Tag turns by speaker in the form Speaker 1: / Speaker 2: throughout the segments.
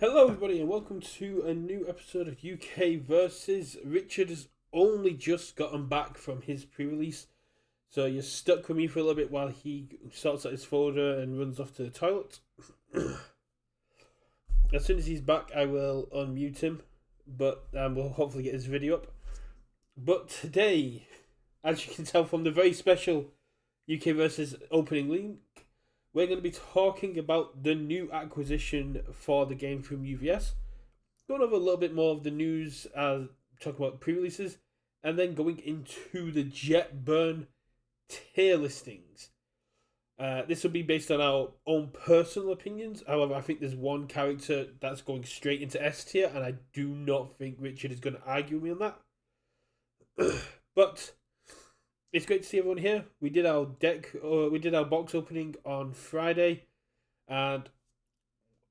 Speaker 1: Hello, everybody, and welcome to a new episode of UKVersus. Richard has only just gotten back from his pre-release, so you're stuck with me for a little bit while he sorts out his folder and runs off to the toilet. As soon as he's back, I will unmute him, but we'll hopefully get his video up. But today, as you can tell from the very special UKVersus opening link, we're going to be talking about the new acquisition for the game from UVS. Going over a little bit more of the news, talk about pre-releases, and then going into the Jet Burn tier listings. This will be based on our own personal opinions. However, I think there's one character that's going straight into S tier, and I do not think Richard is going to argue with me on that. But it's great to see everyone here. We did our box opening on Friday, and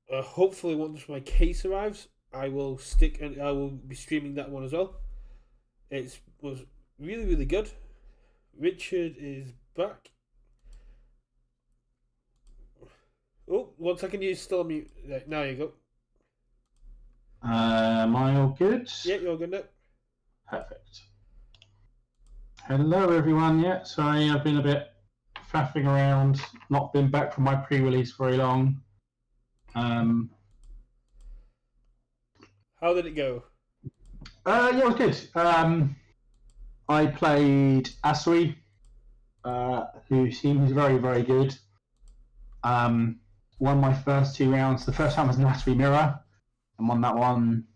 Speaker 1: hopefully once my case arrives, I will be streaming that one as well. It was really, really good. Richard is back. Oh, 1 second, you're still on mute. Right, now you go.
Speaker 2: Am I all good?
Speaker 1: Yeah, you're good now.
Speaker 2: Perfect. Hello, everyone. Yeah, sorry, I've been a bit faffing around. Not been back from my pre-release very long.
Speaker 1: How did it go?
Speaker 2: Yeah, it was good. I played Asui, who seems very, very good. Won my first 2 rounds. The first time was an Asui Mirror, and won that one.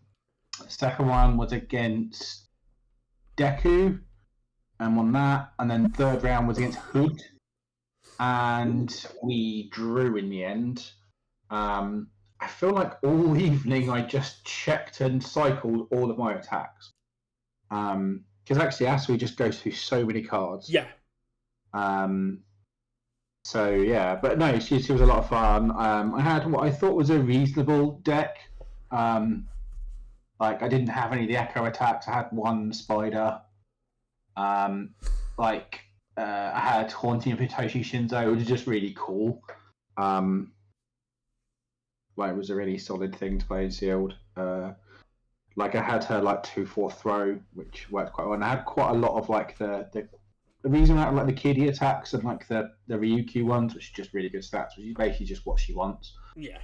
Speaker 2: The second one was against Deku, and won that. And then third round was against Hood, and we drew in the end. I feel like all evening I just checked and cycled all of my attacks. Because actually Asui just goes through so many cards.
Speaker 1: Yeah.
Speaker 2: So yeah, but no, she was a lot of fun. I had what I thought was a reasonable deck. Like I didn't have any of the echo attacks. I had one spider. I had Haunting of Hitoshi Shinzo, which is just really cool. It was a really solid thing to play in sealed. I had her 2/4 throw, which worked quite well. And I had quite a lot of the reason I had the kiddie attacks and the Ryukyu ones, which are just really good stats, which is basically just what she wants.
Speaker 1: Yeah.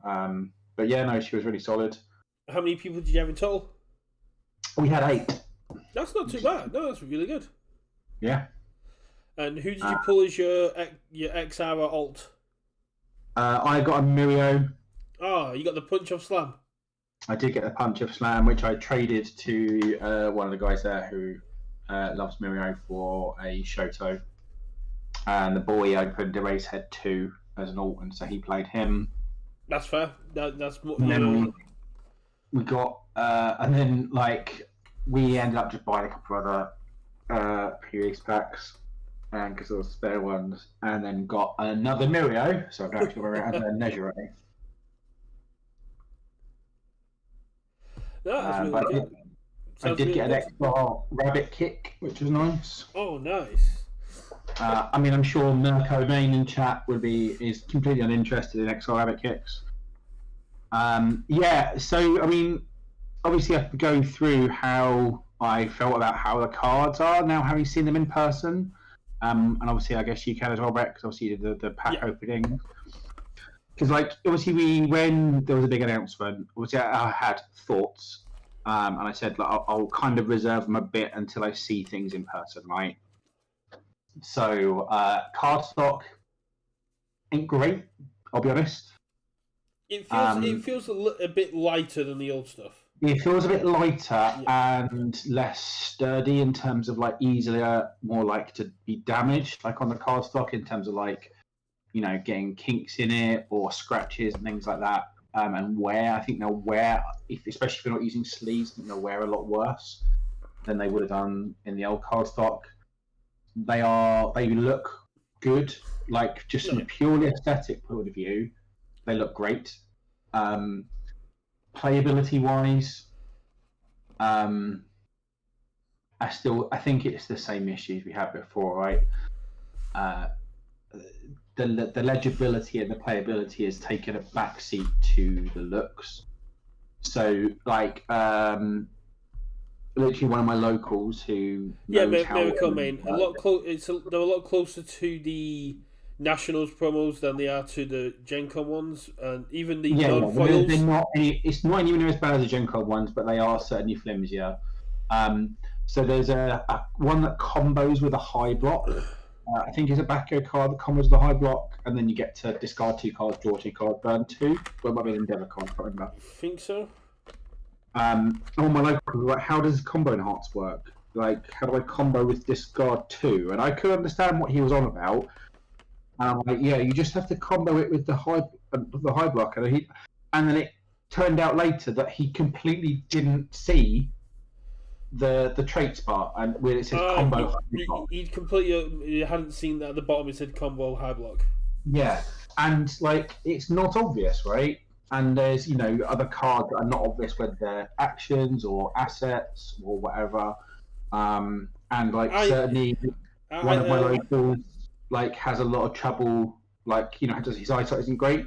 Speaker 2: But yeah, no, she was really solid.
Speaker 1: How many people did you have in total?
Speaker 2: We had 8.
Speaker 1: That's not too bad. No, that's really good.
Speaker 2: Yeah.
Speaker 1: And who did you pull as your XR or alt?
Speaker 2: I got a Mirio.
Speaker 1: Oh, you got the Punch of Slam.
Speaker 2: I did get the Punch of Slam, which I traded to one of the guys there who loves Mirio for a Shoto. And the boy opened Erasehead 2 as an alt, and so he played him.
Speaker 1: That's fair. That's what.
Speaker 2: And then we got, and then we ended up just buying a couple of other pre-release packs, and because there were spare ones, and then got another Mirio. So I've actually got another Nejire.
Speaker 1: No, that's really good.
Speaker 2: I did get an extra rabbit kick, which was nice.
Speaker 1: Oh, nice.
Speaker 2: I'm sure Mirko Main in chat is completely uninterested in extra rabbit kicks. Obviously I have to go through how I felt about how the cards are now, having seen them in person. And obviously I guess you can as well, Brett, because obviously you did the pack opening. Because obviously when there was a big announcement, obviously I had thoughts, and I said I'll kind of reserve them a bit until I see things in person, right? So cardstock ain't great, I'll be honest.
Speaker 1: It feels a bit lighter than the old stuff.
Speaker 2: It feels a bit lighter and less sturdy in terms of more like to be damaged, on the cardstock, in terms of getting kinks in it or scratches and things like that. And wear, I think they'll wear, especially if you're not using sleeves, I think they'll wear a lot worse than they would have done in the old cardstock. They look good, just from a purely aesthetic point of view, they look great. Playability wise, I think it's the same issues we had before, right? the legibility and the playability has taken a backseat to the looks. So like literally one of my locals who knows how
Speaker 1: Miracle Main. They're a lot closer to the Nationals promos than they are to the Gen Con ones, and even the non-foils.
Speaker 2: They're not it's not even as bad as the Gen Con ones, but they are certainly flimsier. So there's a one that combos with a high block. I think it's a Backo card that combos with a high block, and then you get to discard 2 cards, draw 2 cards, burn 2. Well, it might be an Endeavor card, I can't remember.
Speaker 1: I think so.
Speaker 2: On my local, like, how does combo enhance work? Like, how do I combo with discard 2? And I could understand what he was on about. And I'm like, yeah, you just have to combo it with the high block. And then it turned out later that he completely didn't see the traits bar, and where it says combo.
Speaker 1: He hadn't seen that at the bottom. It said combo high block.
Speaker 2: Yeah, and like it's not obvious, right? And there's other cards that are not obvious, whether they're actions or assets or whatever. And like certainly one of my locals like has a lot of trouble. Like his eyesight isn't great,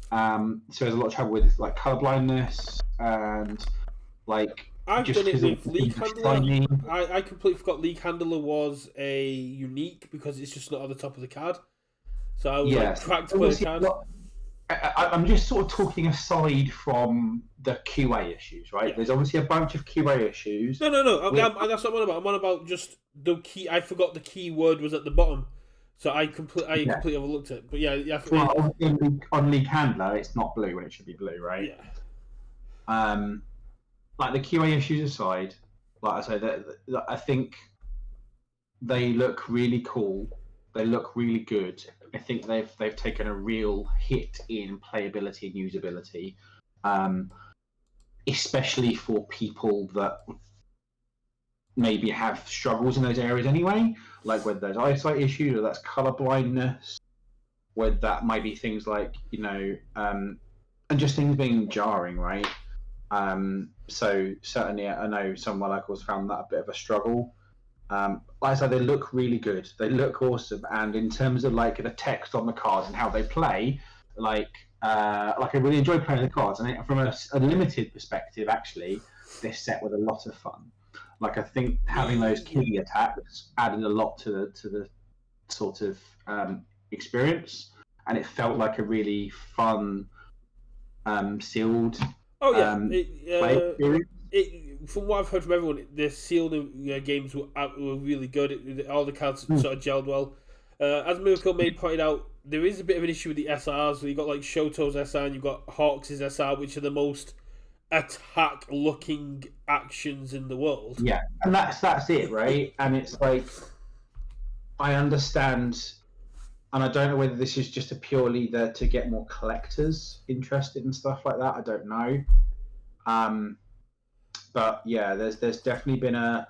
Speaker 2: so there's a lot of trouble with like colorblindness and like.
Speaker 1: I've done it with League Handler. I completely forgot League Handler was a unique because it's just not at the top of the card. So I was cracked play the card.
Speaker 2: I'm just sort of talking aside from the QA issues, right? Yeah. There's obviously a bunch of QA issues.
Speaker 1: No. That's not what I'm about. I'm on about just the key. I forgot the key word was at the bottom. So I completely overlooked it. But yeah.
Speaker 2: Well, on League Handler, it's not blue when it should be blue, right?
Speaker 1: Yeah.
Speaker 2: Like the QA issues aside, like I say, that I think they look really cool. They look really good. I think they've taken a real hit in playability and usability, especially for people that maybe have struggles in those areas anyway, like whether there's eyesight issues or that's color blindness, whether that might be things like and just things being jarring, right? So certainly I know some of my locals found that a bit of a struggle. Like I said, they look really good. They look awesome, and in terms of like the text on the cards and how they play, I really enjoy playing the cards. And from a limited perspective, actually, this set was a lot of fun. Like I think having those key attacks added a lot to the sort of experience, and it felt like a really fun sealed.
Speaker 1: Oh yeah, from what I've heard from everyone, the sealed games were really good. All the cards sort of gelled well. As Miracle Maid pointed out, there is a bit of an issue with the SRs. You've got like Shoto's SR and you've got Hawks' SR, which are the most attack-looking actions in the world.
Speaker 2: Yeah, and that's it, right? And it's like, I understand, and I don't know whether this is just a purely to get more collectors interested in stuff like that. I don't know. But yeah, there's definitely been I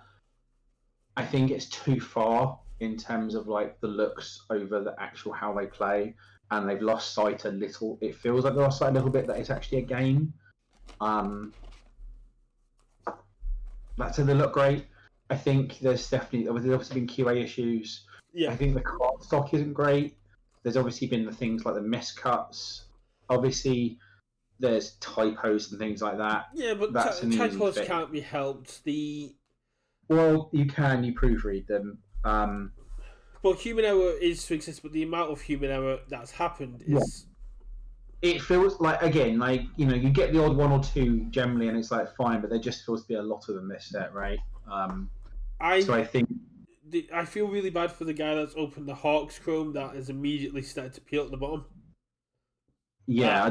Speaker 2: think it's too far in terms of like the looks over the actual how they play, and they've lost sight a little. It feels like they lost sight a little bit that it's actually a game. That said, they look great. I think there's obviously been QA issues.
Speaker 1: Yeah.
Speaker 2: I think the card stock isn't great. There's obviously been the things like the miscuts. Obviously, there's typos and things like that.
Speaker 1: Yeah, but typos can't be helped.
Speaker 2: Well, you can. You proofread them.
Speaker 1: Well, human error is to exist, but the amount of human error that's happened is...
Speaker 2: Yeah. It feels like, again, like, you get the odd one or two generally, and it's like fine, but there just feels to be a lot of them this set, right? So I think...
Speaker 1: I feel really bad for the guy that's opened the Hawks Chrome that has immediately started to peel at the bottom.
Speaker 2: Yeah,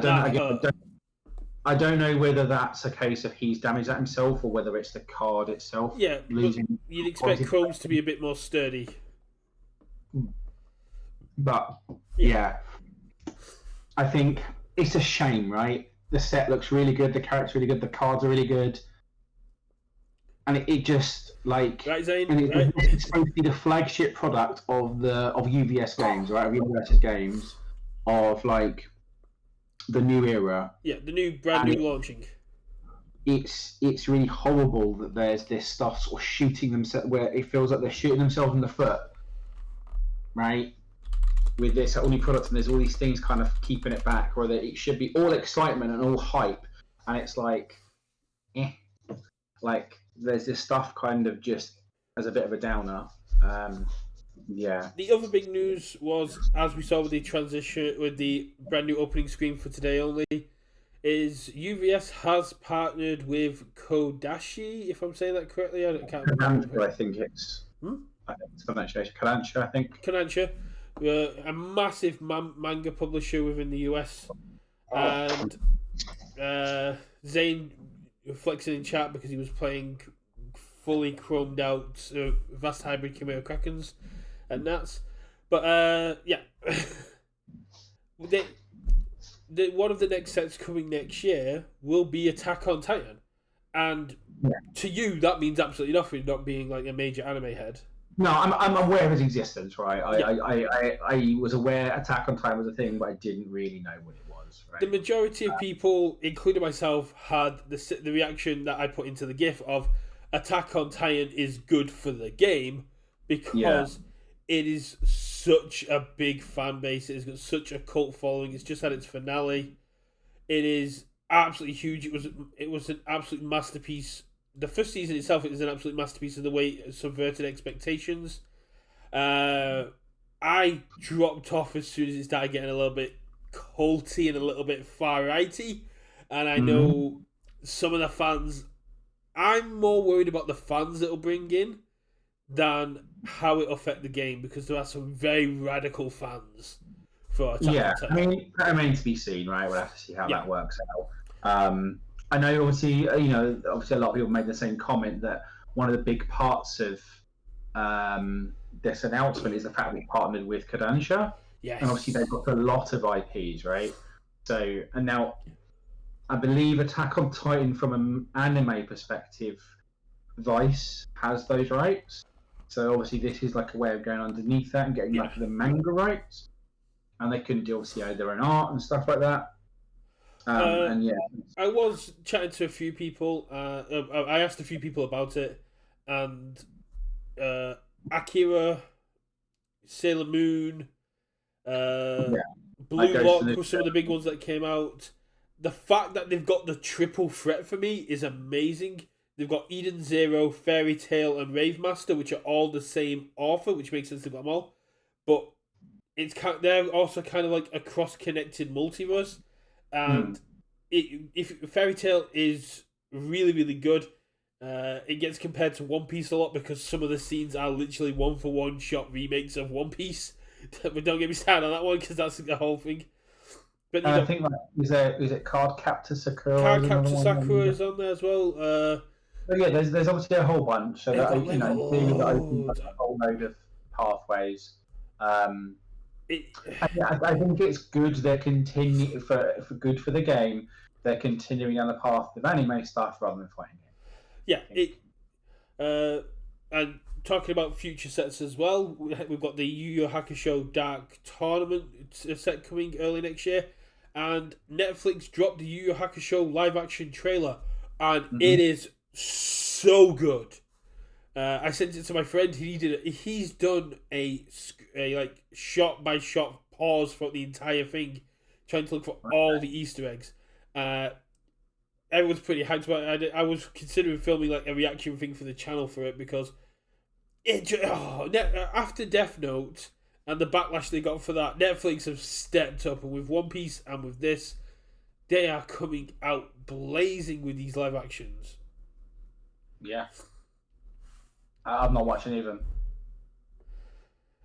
Speaker 2: I don't know whether that's a case of he's damaged that himself or whether it's the card itself.
Speaker 1: Yeah, losing. You'd expect Chromes to be a bit more sturdy.
Speaker 2: But yeah, I think it's a shame, right? The set looks really good, the character's really good, the cards are really good, and it just like
Speaker 1: right, Zane,
Speaker 2: it's supposed to be the flagship product of UVS games, right? Of UKVersus games, of like the new era.
Speaker 1: Yeah, the new brand new launching.
Speaker 2: It's really horrible that there's this stuff sort of shooting themselves, where it feels like they're shooting themselves in the foot, right? with this only product, and there's all these things kind of keeping it back, or that it should be all excitement and all hype, and it's like, like there's this stuff kind of just as a bit of a downer. Yeah.
Speaker 1: The other big news was, as we saw with the transition, with the brand new opening screen for today only, is UVS has partnered with Kodashi, if I'm saying that correctly. I can't remember.
Speaker 2: I think it's. I think it's pronunciation. Kodansha, I think.
Speaker 1: Kodansha, a massive manga publisher within the US, and Zane flexing in chat because he was playing fully chromed out Vast Hybrid Chimera Krakens and Nats. But yeah, one of the next sets coming next year will be Attack on Titan, and to you that means absolutely nothing, not being like a major anime head.
Speaker 2: No, I'm aware of his existence, right? I was aware Attack on Titan was a thing, but I didn't really know what it was. Right?
Speaker 1: The majority of people, including myself, had the reaction that I put into the GIF of Attack on Titan is good for the game because it is such a big fan base. It has got such a cult following. It's just had its finale. It is absolutely huge. It was an absolute masterpiece. The first season itself is an absolute masterpiece of the way it subverted expectations. I dropped off as soon as it started getting a little bit culty and a little bit far-righty. And I know some of the fans... I'm more worried about the fans it'll bring in than how it'll affect the game, because there are some very radical fans for Attack on Titan.
Speaker 2: I mean, that remains to be seen, right? We'll have to see how that works out. I know, obviously, obviously a lot of people made the same comment that one of the big parts of this announcement is the fact we partnered with Kodansha.
Speaker 1: Yes.
Speaker 2: And obviously they've got a lot of IPs, right? So, and now I believe Attack on Titan, from an anime perspective, Vice has those rights. So obviously this is like a way of going underneath that and getting like the manga rights. And they can do obviously their own art and stuff like that. And yeah,
Speaker 1: I was chatting to a few people. I asked a few people about it, and Akira, Sailor Moon, Blue Lock were some of the big ones that came out. The fact that they've got the triple threat for me is amazing. They've got Eden Zero, Fairy Tail, and Rave Master, which are all the same author, which makes sense to got them all. But they're also kind of like a cross-connected multiverse. And if Fairy Tail is really, really good, it gets compared to One Piece a lot because some of the scenes are literally one-for-one shot remakes of One Piece. But don't get me started on that one because that's the whole thing. But
Speaker 2: I think is it Card Captor Sakura?
Speaker 1: Card Captor Sakura is on there as well.
Speaker 2: But yeah, there's obviously a whole bunch. So that opens a whole load of pathways. I think it's good. They're continuing for good for the game. They're continuing down the path of anime stuff rather than fighting it.
Speaker 1: Yeah, and talking about future sets as well, we've got the Yu Yu Hakusho Dark Tournament set coming early next year, and Netflix dropped the Yu Yu Hakusho live action trailer, and it is so good. I sent it to my friend. He's done a like shot by shot pause for the entire thing, trying to look for all the Easter eggs. Everyone's pretty hyped about it. I was considering filming like a reaction thing for the channel for it because after Death Note and the backlash they got for that, Netflix have stepped up, and with One Piece and with this, they are coming out blazing with these live actions.
Speaker 2: Yeah. I'm not watching even.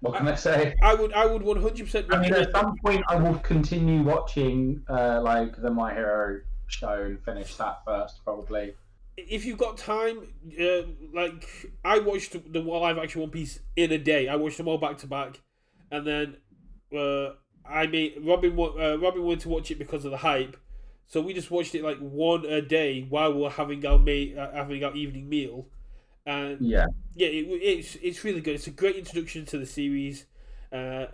Speaker 2: What can I say?
Speaker 1: I would 100%.
Speaker 2: I mean, at some point, I will continue watching like the My Hero show and finish that first, probably.
Speaker 1: If you've got time, like I watched the live action One Piece in a day. I watched them all back to back, and then Robin wanted to watch it because of the hype, so we just watched it like one a day while we were having our evening meal. And it's really good. It's a great introduction to the series, and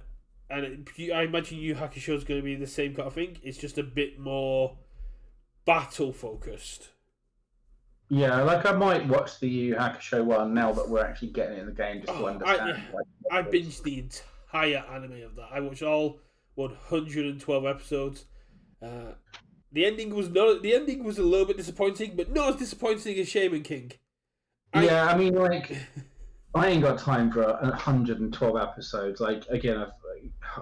Speaker 1: I imagine Yu Hakusho is going to be the same kind of thing. It's just a bit more battle focused.
Speaker 2: Yeah, like I might watch the Yu Hakusho one now that we're actually getting it in the game just to understand.
Speaker 1: I binged the entire anime of that. I watched all 112 episodes. The ending was not. The ending was a little bit disappointing, but not as disappointing as Shaman King.
Speaker 2: Yeah, I mean, like, I ain't got time for 112 episodes. Like, again,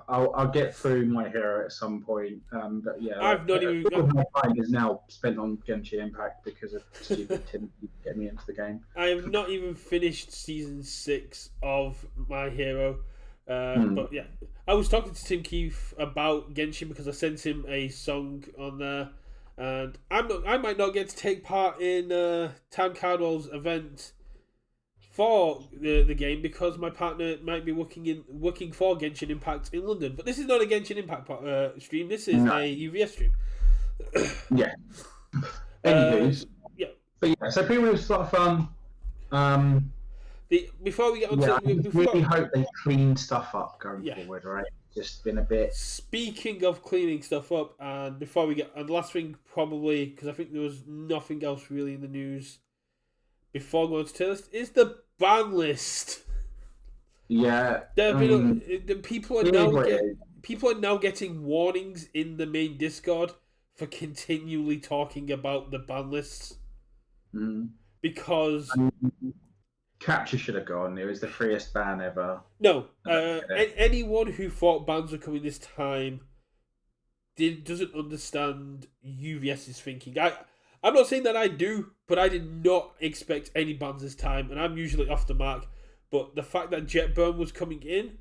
Speaker 2: I'll get through My Hero at some point. But yeah,
Speaker 1: I've not even.
Speaker 2: all of my time is now spent on Genshin Impact because of stupid Tim to get me into the game.
Speaker 1: I have not even finished season 6 of My Hero. But yeah, I was talking to Tim Keefe about Genshin because I sent him a song on there, and I might not get to take part in Tam Cardwell's event for the game because my partner might be working for Genshin Impact in London. But this is not a Genshin Impact stream. This is a UVS stream.
Speaker 2: Yeah. Anyways,
Speaker 1: yeah.
Speaker 2: But yeah, so people was a lot of fun.
Speaker 1: Before we get on
Speaker 2: I
Speaker 1: to
Speaker 2: really hope they clean stuff up going forward, right? Just been a bit.
Speaker 1: Speaking of cleaning stuff up, and before we get, and the last thing probably, because I think there was nothing else really in the news before going to tier list, is the ban list.
Speaker 2: Yeah,
Speaker 1: there have been people are now getting warnings in the main Discord for continually talking about the ban lists because.
Speaker 2: Capture should have gone. It was the freest ban ever.
Speaker 1: No, anyone who thought bans were coming this time doesn't understand UVS's thinking. I'm not saying that I do, but I did not expect any bans this time, and I'm usually off the mark. But the fact that Jetburn was coming in,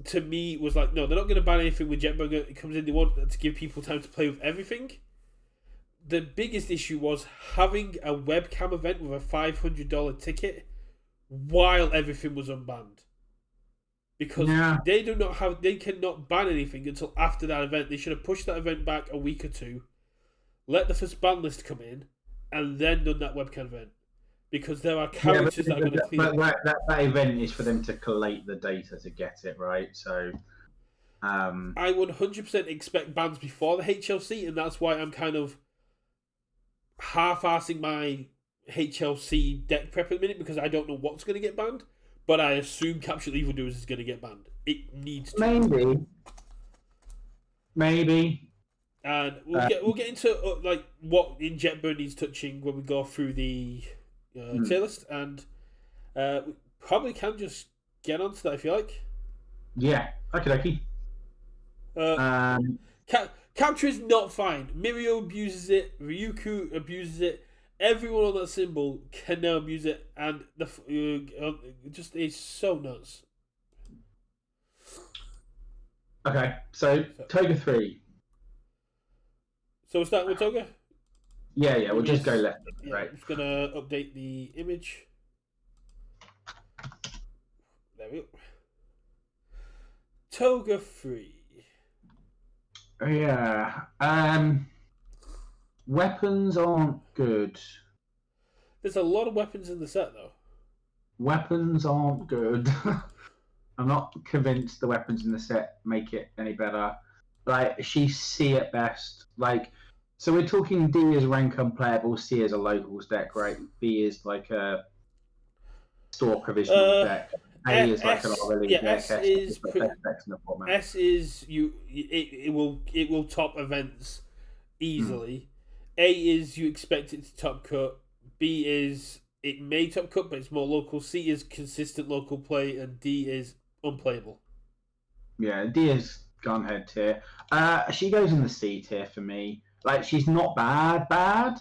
Speaker 1: to me, was like, no, they're not going to ban anything with Jetburn. It comes in, they want to give people time to play with everything. The biggest issue was having a webcam event with a $500 ticket while everything was unbanned. Because they cannot ban anything until after that event. They should have pushed that event back a week or two, let the first ban list come in, and then done that webcam event. Because there are characters that are going to clean up.
Speaker 2: That event is for them to collate the data to get it, right? So
Speaker 1: I 100% expect bans before the HLC, and that's why I'm kind of half-assing my HLC deck prep at the minute because I don't know what's going to get banned, but I assume Captured Evildoers is going to get banned. It needs to.
Speaker 2: Maybe.
Speaker 1: And we'll get into like what in Jetburn needs touching when we go through the tier list, and we probably can just get onto that if you like.
Speaker 2: Yeah, okie dokie.
Speaker 1: Capture is not fine. Mirio abuses it. Ryuku abuses it. Everyone on that symbol can now abuse it, and just is so nuts.
Speaker 2: Okay, so Toga 3.
Speaker 1: So we'll start with Toga?
Speaker 2: Yeah, we'll just go left. Right.
Speaker 1: I'm just going to update the image. There we go. Toga 3.
Speaker 2: Yeah. Weapons aren't good.
Speaker 1: There's a lot of weapons in the set, though.
Speaker 2: Weapons aren't good. I'm not convinced the weapons in the set make it any better. Like, she's C at best. Like, so we're talking D is rank unplayable, C is a locals deck, right? B is like a store provisional deck. A is like an RLE deck.
Speaker 1: S is it will top events easily. A is you expect it to top cut. B is it may top cut, but it's more local. C is consistent local play, and D is unplayable.
Speaker 2: Yeah, D is gone head tier. She goes in the C tier for me. Like, she's not bad.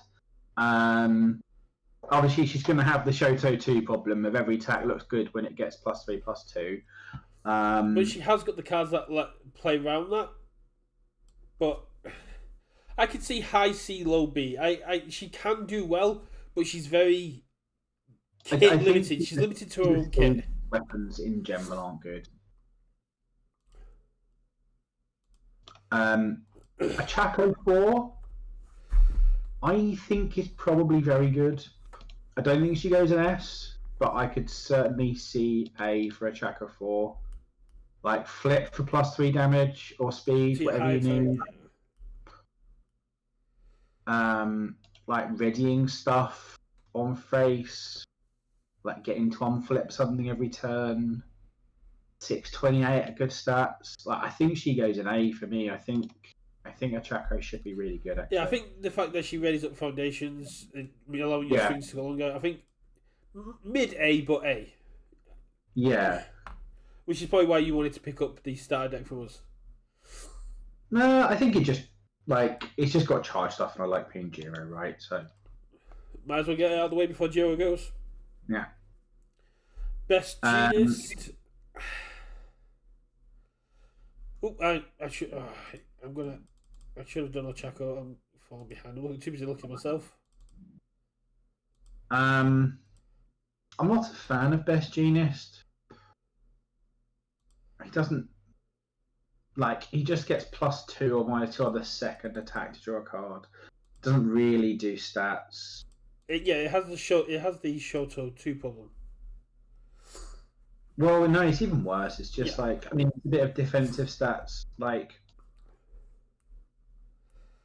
Speaker 2: Obviously, she's going to have the Shoto 2 problem of every attack looks good when it gets +3/+2.
Speaker 1: But she has got the cards that play around that. But I could see high C, low B. She can do well, but she's very limited. She's limited to her own kit.
Speaker 2: Weapons in general aren't good. A Chaco 4, I think is probably very good. I don't think she goes in S, but I could certainly see A for a Chaco 4. Like, flip for +3 damage or speed, whatever you need. Like, readying stuff on face. Like, getting to unflip something every turn. 628 at good stats. Like I think she goes an A for me. I think Ochako should be really good. Actually.
Speaker 1: Yeah, I think the fact that she readies up foundations and allowing your
Speaker 2: Yeah.
Speaker 1: strings to go longer, I think mid A, but A.
Speaker 2: Yeah.
Speaker 1: Which is probably why you wanted to pick up the starter deck from us.
Speaker 2: No, I think it's just got charge stuff, and I like being Giro, right? So
Speaker 1: might as well get it out of the way before Giro goes.
Speaker 2: Yeah.
Speaker 1: Best Genist. I should. I should have done Ochako. I'm falling behind. I'm too busy looking myself.
Speaker 2: I'm not a fan of Best Genist. He doesn't he just gets +2 or -2 on the second attack to draw a card. Doesn't really do stats.
Speaker 1: It has the Shoto 2 problem.
Speaker 2: Well, no, it's even worse. It's just it's a bit of defensive stats.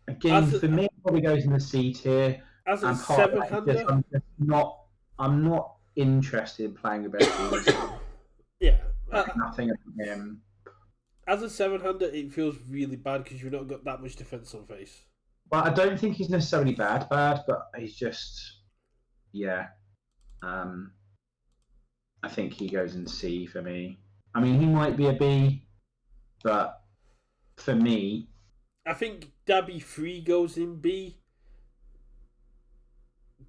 Speaker 2: Again, for me, it probably goes in the C tier.
Speaker 1: As a 7-hander,
Speaker 2: I'm not interested in playing the Best Genist.
Speaker 1: Yeah.
Speaker 2: Nothing about him.
Speaker 1: As a 7-hander, it feels really bad because you've not got that much defense on face.
Speaker 2: Well, I don't think he's necessarily bad, but he's just, I think he goes in C for me. I mean, he might be a B, but for me,
Speaker 1: I think Dabby 3 goes in B.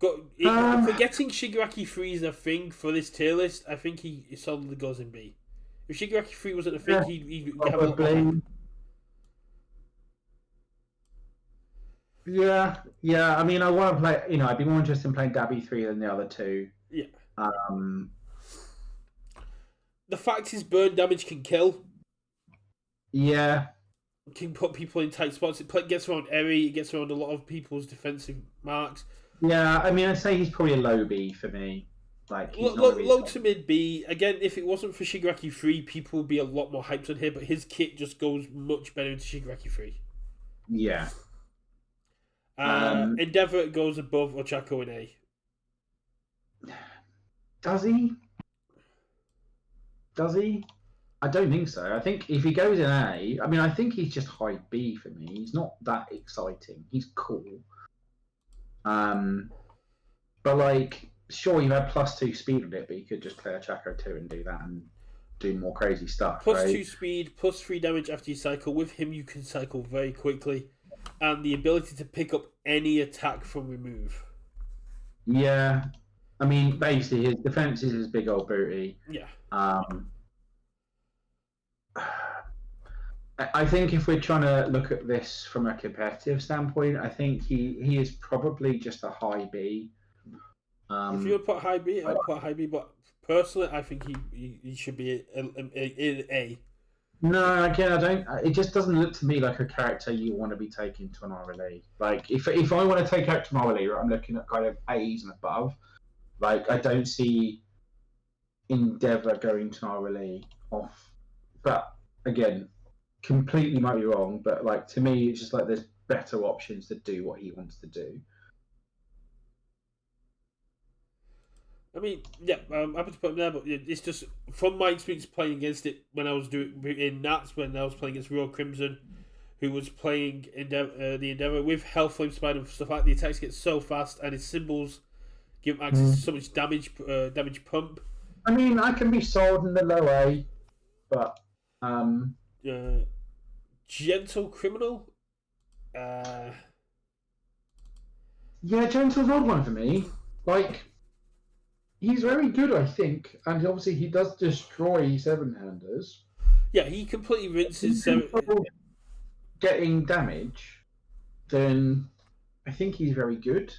Speaker 1: Forgetting Shigaraki 3 is a thing for this tier list, I think he solidly goes in B. If Shigaraki 3 wasn't a thing, he'd have a lot more.
Speaker 2: Yeah. I mean, I want to play. I'd be more interested in playing Dabby 3 than the other two.
Speaker 1: Yeah. The fact is, burn damage can kill.
Speaker 2: Yeah.
Speaker 1: Can put people in tight spots. It gets around Eri. It gets around a lot of people's defensive marks.
Speaker 2: Yeah, I mean, I'd say he's probably a low B for me.
Speaker 1: Low to mid B. Again, if it wasn't for Shigaraki 3, people would be a lot more hyped on here, but his kit just goes much better into Shigaraki 3.
Speaker 2: Yeah.
Speaker 1: Endeavour goes above Ochako in A.
Speaker 2: Does he? I don't think so. I think if he goes in A, I mean, I think he's just high B for me. He's not that exciting. He's cool. But sure, you had +2 speed on it, but you could just play a Ochako 2 and do that and do more crazy stuff.
Speaker 1: +2 speed, +3 damage after you cycle. With him, you can cycle very quickly, and the ability to pick up any attack from remove.
Speaker 2: Yeah, I mean, basically, his defense is his big old booty.
Speaker 1: Yeah.
Speaker 2: I think if we're trying to look at this from a competitive standpoint, I think he is probably just a high B.
Speaker 1: If you would put high B, I'd put high B. But personally, I think he should be in A.
Speaker 2: No, again, I don't. It just doesn't look to me like a character you want to be taking to an RLE. If I want to take out to an RLE, I'm looking at kind of A's and above. I don't see Endeavour going to an RLE off. But again, completely might be wrong. But to me, it's just there's better options to do what he wants to do.
Speaker 1: I mean, I'm happy to put him there, but it's just from my experience playing against it when I was when I was playing against Royal Crimson, who was playing the Endeavour with Hellflame Spider and stuff like that. The attacks get so fast, and his symbols give him access to so much damage pump.
Speaker 2: I mean, I can be sold in the low A, but
Speaker 1: Gentle Criminal.
Speaker 2: Yeah, Gentle's an odd one for me. He's very good, I think, and obviously he does destroy 7-handers.
Speaker 1: Yeah, he completely rinses
Speaker 2: getting damage. Then I think he's very good.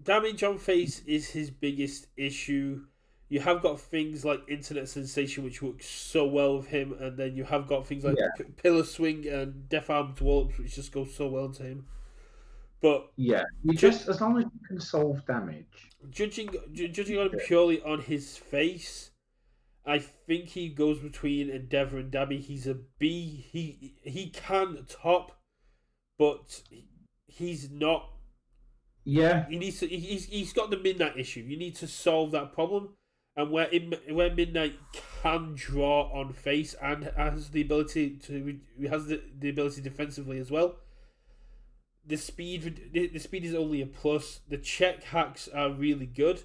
Speaker 1: Damage on face is his biggest issue. You have got things like Internet Sensation, which works so well with him, and then you have got things like Pillar Swing and Death Arm Wallops, which just go so well into him. But
Speaker 2: yeah, as long as you can solve damage.
Speaker 1: Judging on him purely on his face, I think he goes between Endeavour and Dabby. He's a B. He can top, but he's not.
Speaker 2: Yeah,
Speaker 1: He needs to. He's got the midnight issue. You need to solve that problem, and where Midnight can draw on face and has the ability the ability defensively as well. The speed is only a plus. The check hacks are really good,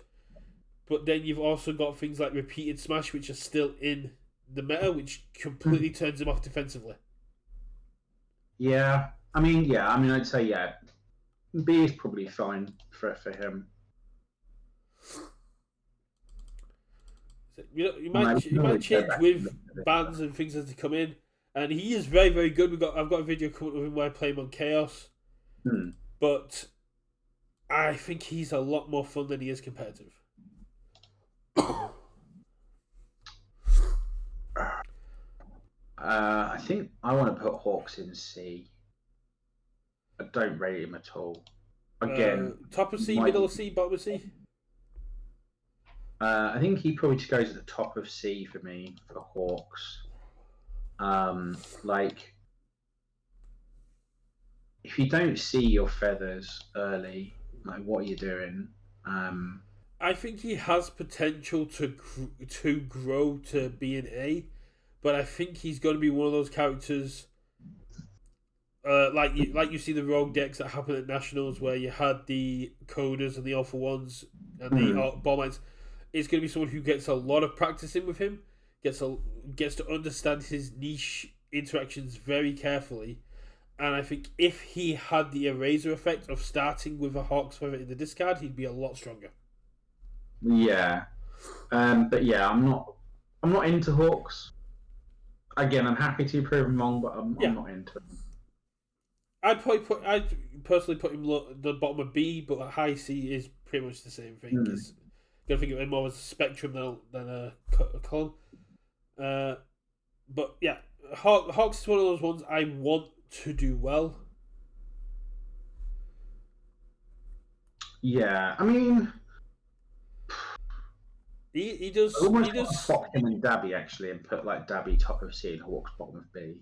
Speaker 1: but then you've also got things like repeated smash, which are still in the meta, which completely turns him off defensively.
Speaker 2: Yeah, I mean, I'd say B is probably fine for him.
Speaker 1: You might change with bans and things as they come in, and he is very, very good. I've got a video coming of him where I play him on Chaos, but I think he's a lot more fun than he is competitive.
Speaker 2: I think I want to put Hawks in C. I don't rate him at all. Again,
Speaker 1: top of C, middle of C, bottom of C.
Speaker 2: I think he probably just goes at the top of C for me for Hawks. Like, if you don't see your feathers early, like, what are you doing?
Speaker 1: I think he has potential to grow to be an A, but I think he's going to be one of those characters. Like you see the rogue decks that happen at nationals where you had the coders and the alpha ones and the bombites. It's going to be someone who gets a lot of practice in with him, gets to understand his niche interactions very carefully, and I think if he had the eraser effect of starting with a Hawk's feather in the discard, he'd be a lot stronger.
Speaker 2: Yeah, but yeah, I'm not into Hawks. Again, I'm happy to prove him wrong, but I'm not into him.
Speaker 1: I'd personally put him the bottom of B, but high C is pretty much the same thing. It's gonna think of him more as a spectrum than a column. But yeah, Hawks is one of those ones I want to do well.
Speaker 2: Yeah, I mean,
Speaker 1: he does.
Speaker 2: He does swap him and Dabby actually, and put like Dabby top of C and Hawks bottom of B.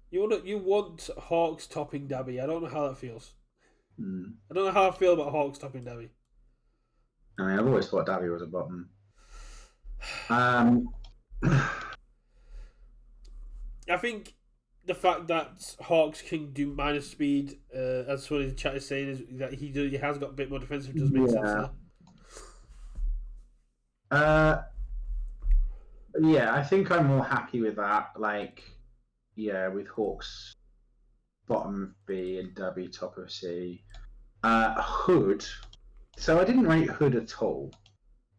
Speaker 1: You want Hawks topping Dabby. I don't know how that feels.
Speaker 2: I
Speaker 1: don't know how I feel about Hawks topping Dabby.
Speaker 2: I mean, I've always thought Dabby was a bottom.
Speaker 1: I think the fact that Hawks can do minus speed, as what his chat is saying, is that he has got a bit more defensive. Does make sense there.
Speaker 2: Yeah, I think I'm more happy with that. Like, yeah, with Hawks bottom of B and Dabby top of C. Hood. So I didn't rate Hood at all,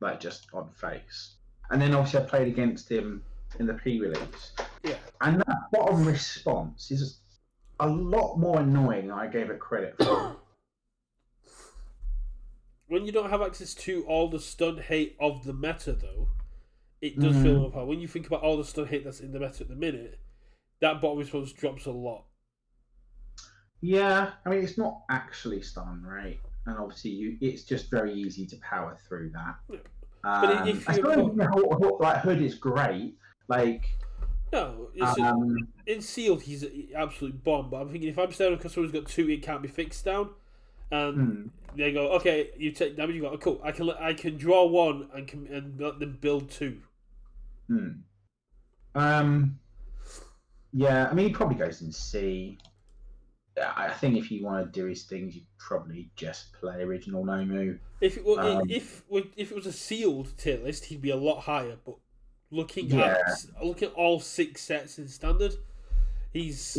Speaker 2: like just on face. And then obviously I played against him in the pre-release.
Speaker 1: Yeah.
Speaker 2: And that bottom response is a lot more annoying than I gave it credit for.
Speaker 1: When you don't have access to all the stun hate of the meta, though, it does feel apart. When you think about all the stun hate that's in the meta at the minute, that bottom response drops a lot.
Speaker 2: Yeah, I mean, it's not actually stun, right? And obviously, it's just very easy to power through that.
Speaker 1: Yeah. But if
Speaker 2: like Hood is great, like
Speaker 1: no, in sealed he's absolute bomb. But I'm thinking if I'm staring on a customer who's got 2, it can't be fixed down, and they go, okay, you take damage, you go, oh, cool. I can draw 1 and let them build 2.
Speaker 2: Yeah, I mean, he probably goes in C. I think if you want to do his things, you probably just play original Nomu.
Speaker 1: If it was a sealed tier list, he'd be a lot higher. But looking at all 6 sets in standard, he's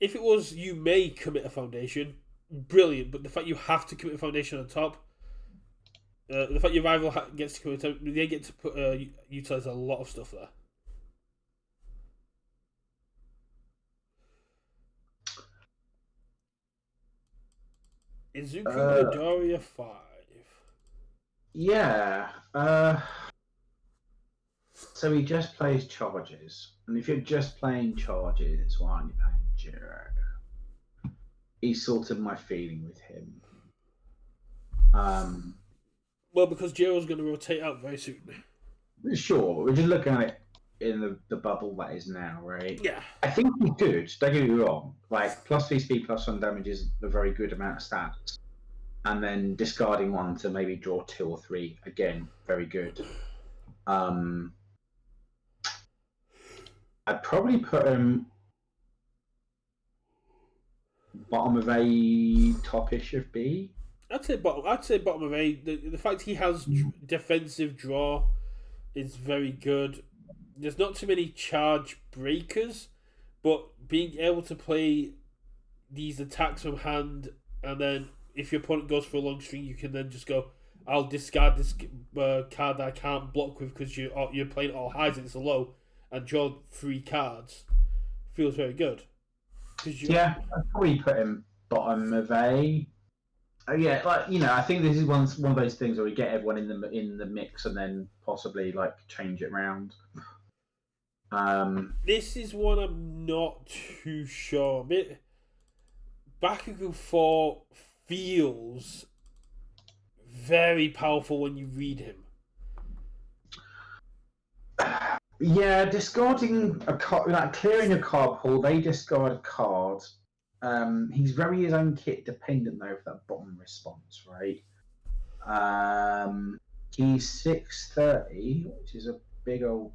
Speaker 1: If it was you may commit a foundation, brilliant. But the fact you have to commit a foundation on top, the fact your rival gets to commit, they get to utilize a lot of stuff there. Izuku Midoriya 5.
Speaker 2: Yeah. So he just plays charges. And if you're just playing charges, why aren't you playing Jiro? He's sort of my feeling with him.
Speaker 1: Well, because Jiro's going to rotate out very soon.
Speaker 2: Sure, but we're just looking at it in the bubble that is now, right?
Speaker 1: Yeah.
Speaker 2: I think he's good, don't get me wrong. Like, plus VSP plus 1 damage is a very good amount of stats. and then discarding one to maybe draw 2 or 3. Again, very good. I'd probably put him bottom of A, topish of B.
Speaker 1: I'd say bottom of A. The fact he has defensive draw is very good. There's not too many charge breakers, but being able to play these attacks from hand, and then if your opponent goes for a long string, you can then just go, I'll discard this card that I can't block with because you're playing all highs and it's a low, and draw 3 cards. Feels very good.
Speaker 2: Yeah, I'd probably put him bottom of A. Yeah, I think this is one of those things where we get everyone in the mix and then possibly change it around.
Speaker 1: This is one I'm not too sure. Bakugo 4 feels very powerful when you read him.
Speaker 2: Yeah, discarding a card, clearing a card pool, they discard a card. He's very his own kit dependent though for that bottom response, right? He's 630, which is a big old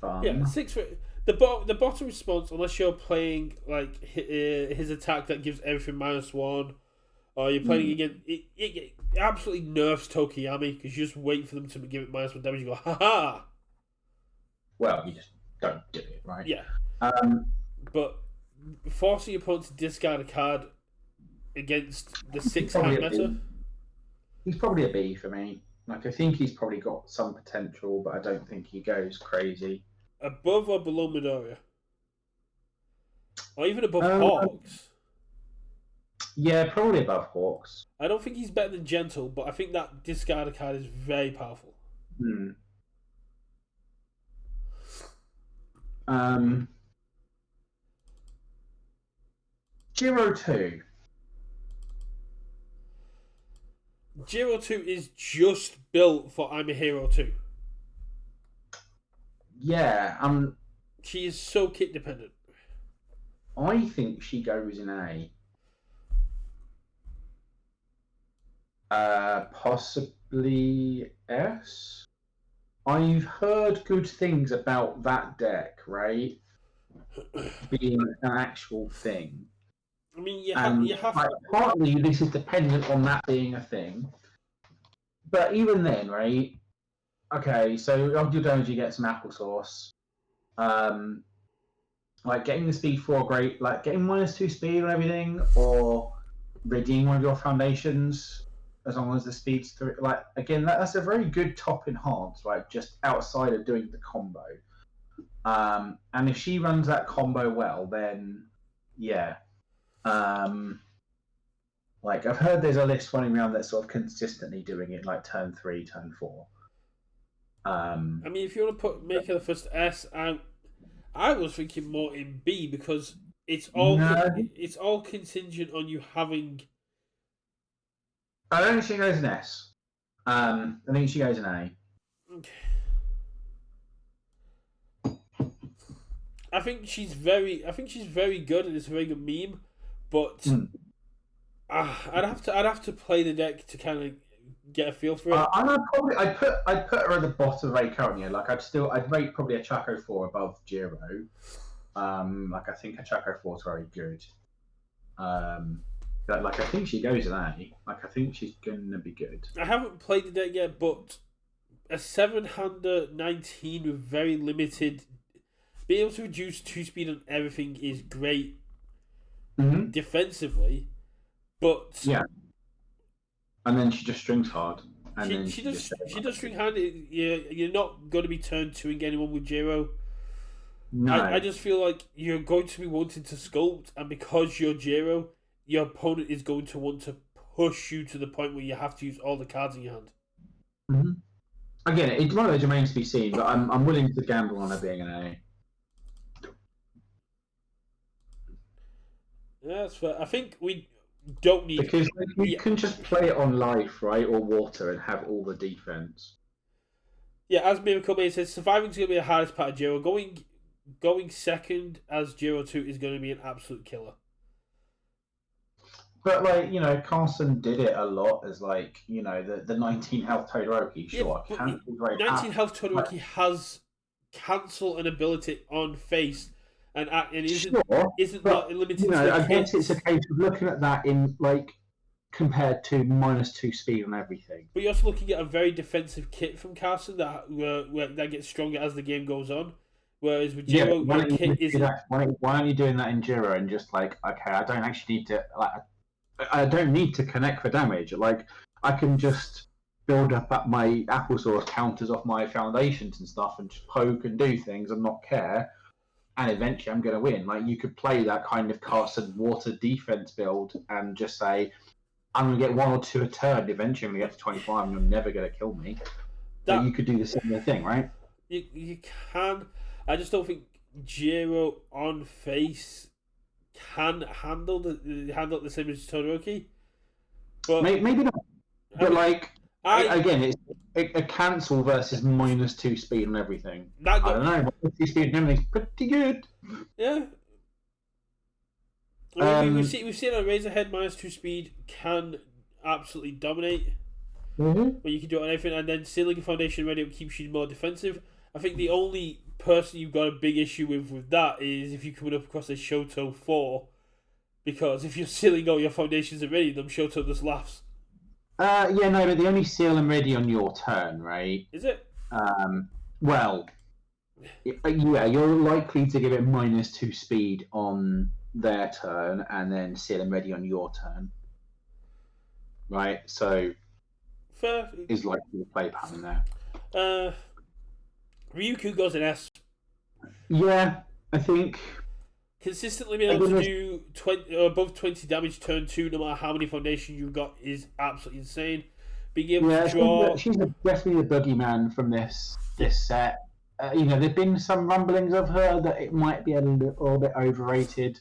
Speaker 2: fun.
Speaker 1: Yeah, 630. The bottom response, unless you're playing his attack that gives everything -1, or you're playing again, it absolutely nerfs Tokiyami because you just wait for them to give it -1 damage. You go, haha.
Speaker 2: Well, you just don't do it, right?
Speaker 1: Yeah. But forcing your opponent to discard a card against the 6-hand meta.
Speaker 2: He's probably a B for me. I think he's probably got some potential, but I don't think he goes crazy.
Speaker 1: Above or below Midoriya? Or even above Hawks?
Speaker 2: Yeah, probably above Hawks.
Speaker 1: I don't think he's better than Gentle, but I think that discard card is very powerful.
Speaker 2: Jiro 2.
Speaker 1: Jiro 2 is just built for I'm a Hero 2.
Speaker 2: Yeah,
Speaker 1: she is so kit dependent.
Speaker 2: I think she goes in A. Possibly S. I've heard good things about that deck, right? Being an actual thing.
Speaker 1: I mean, you have
Speaker 2: partly this is dependent on that being a thing. But even then, right? Okay, so of your damage you get some applesauce. Getting the speed 4 great, getting -2 speed and everything, or redeeming one of your foundations as long as the speed's 3. Again, that's a very good top enhance, right? Just outside of doing the combo. And if she runs that combo well, then yeah. I've heard there's a list running around that's sort of consistently doing it, turn 3, turn 4.
Speaker 1: I mean, if you want to make her the first S, I was thinking more in B because it's all contingent on you having.
Speaker 2: I don't think she goes in S. I think she goes in A.
Speaker 1: Okay. I think she's very good and it's a very good meme, but I'd have to play the deck to kind of get a feel for it.
Speaker 2: I'd put her at the bottom of A currently. I'd rate probably a Chaco 4 above Jiro. I think a Chaco 4 is very good. I think she goes in A. I think she's gonna be good.
Speaker 1: I haven't played the deck yet, but a 7-hander 19 with very limited, being able to reduce 2 speed on everything is great defensively, but
Speaker 2: yeah. And then she just strings hard. And
Speaker 1: she does string hard. You're not going to be turned to anyone with Jiro.
Speaker 2: No.
Speaker 1: I just feel like you're going to be wanting to sculpt, and because you're Jiro, your opponent is going to want to push you to the point where you have to use all the cards in your hand.
Speaker 2: Mm-hmm. Again, it's one of those remains to be seen, but I'm willing to gamble on her being an A.
Speaker 1: Yeah, that's fair. I think we don't need...
Speaker 2: Because you can just play it on life, right, or water and have all the defense.
Speaker 1: Yeah, as Miracle May says, surviving is going to be the hardest part of Jiro. Going second as Jiro 2 is going to be an absolute killer.
Speaker 2: But like, Carson did it a lot as like, the 19 health Todoroki.
Speaker 1: Yeah,
Speaker 2: Sure,
Speaker 1: but
Speaker 2: cancel very
Speaker 1: 19 health
Speaker 2: like,
Speaker 1: Todoroki has cancel an ability on face and
Speaker 2: sure,
Speaker 1: isn't
Speaker 2: but
Speaker 1: not limited to the
Speaker 2: I guess it's a
Speaker 1: kits.
Speaker 2: case of looking at that in like compared to -2 speed on everything.
Speaker 1: But you're also looking at a very defensive kit from Carson that gets stronger as the game goes on. Whereas with
Speaker 2: Yeah, but
Speaker 1: Jiro,
Speaker 2: why
Speaker 1: your
Speaker 2: don't you
Speaker 1: kit
Speaker 2: just do
Speaker 1: isn't.
Speaker 2: that? Why aren't you doing that in Jiro and just like, okay, I don't actually need to like, I don't need to connect for damage. Like, I can just build up at my applesauce counters off my foundations and stuff, and just poke and do things and not care. And eventually, I'm going to win. Like, you could play that kind of Carson water defense build and just say, I'm going to get 1 or 2 a turn. Eventually, I'm going to get to 25, and you're never going to kill me. Like,
Speaker 1: That
Speaker 2: you could do the similar thing, right?
Speaker 1: you can. I just don't think Jiro on face can handle the same as Todoroki. But
Speaker 2: Maybe not.
Speaker 1: I
Speaker 2: But
Speaker 1: mean,
Speaker 2: like,
Speaker 1: I
Speaker 2: again, it's a cancel versus -2 speed on everything.
Speaker 1: that
Speaker 2: I
Speaker 1: got
Speaker 2: don't know. -2 speed on everything's pretty good.
Speaker 1: yeah. I mean, we've seen a Razorhead -2 speed can absolutely dominate.
Speaker 2: Mm-hmm.
Speaker 1: But you can do it on anything, and then sealing a foundation ready keeps you more defensive. I think the only person you've got a big issue with that is if you're coming up across a Shoto 4, because if you're sealing all your foundations already, then Shoto just laughs.
Speaker 2: Yeah, no, but they only seal them ready on your turn, right?
Speaker 1: Is it?
Speaker 2: Well, yeah, you're likely to give it -2 speed on their turn and then seal them ready on your turn, right? So
Speaker 1: Fair.
Speaker 2: is likely the play pattern there.
Speaker 1: Ryukyu goes in S.
Speaker 2: Yeah, I think
Speaker 1: Consistently being able to do above 20 damage turn 2, no matter how many foundations you've got, is absolutely insane. Being able to draw.
Speaker 2: she's definitely the boogeyman from this set. There've been some rumblings of her that it might be a little bit overrated.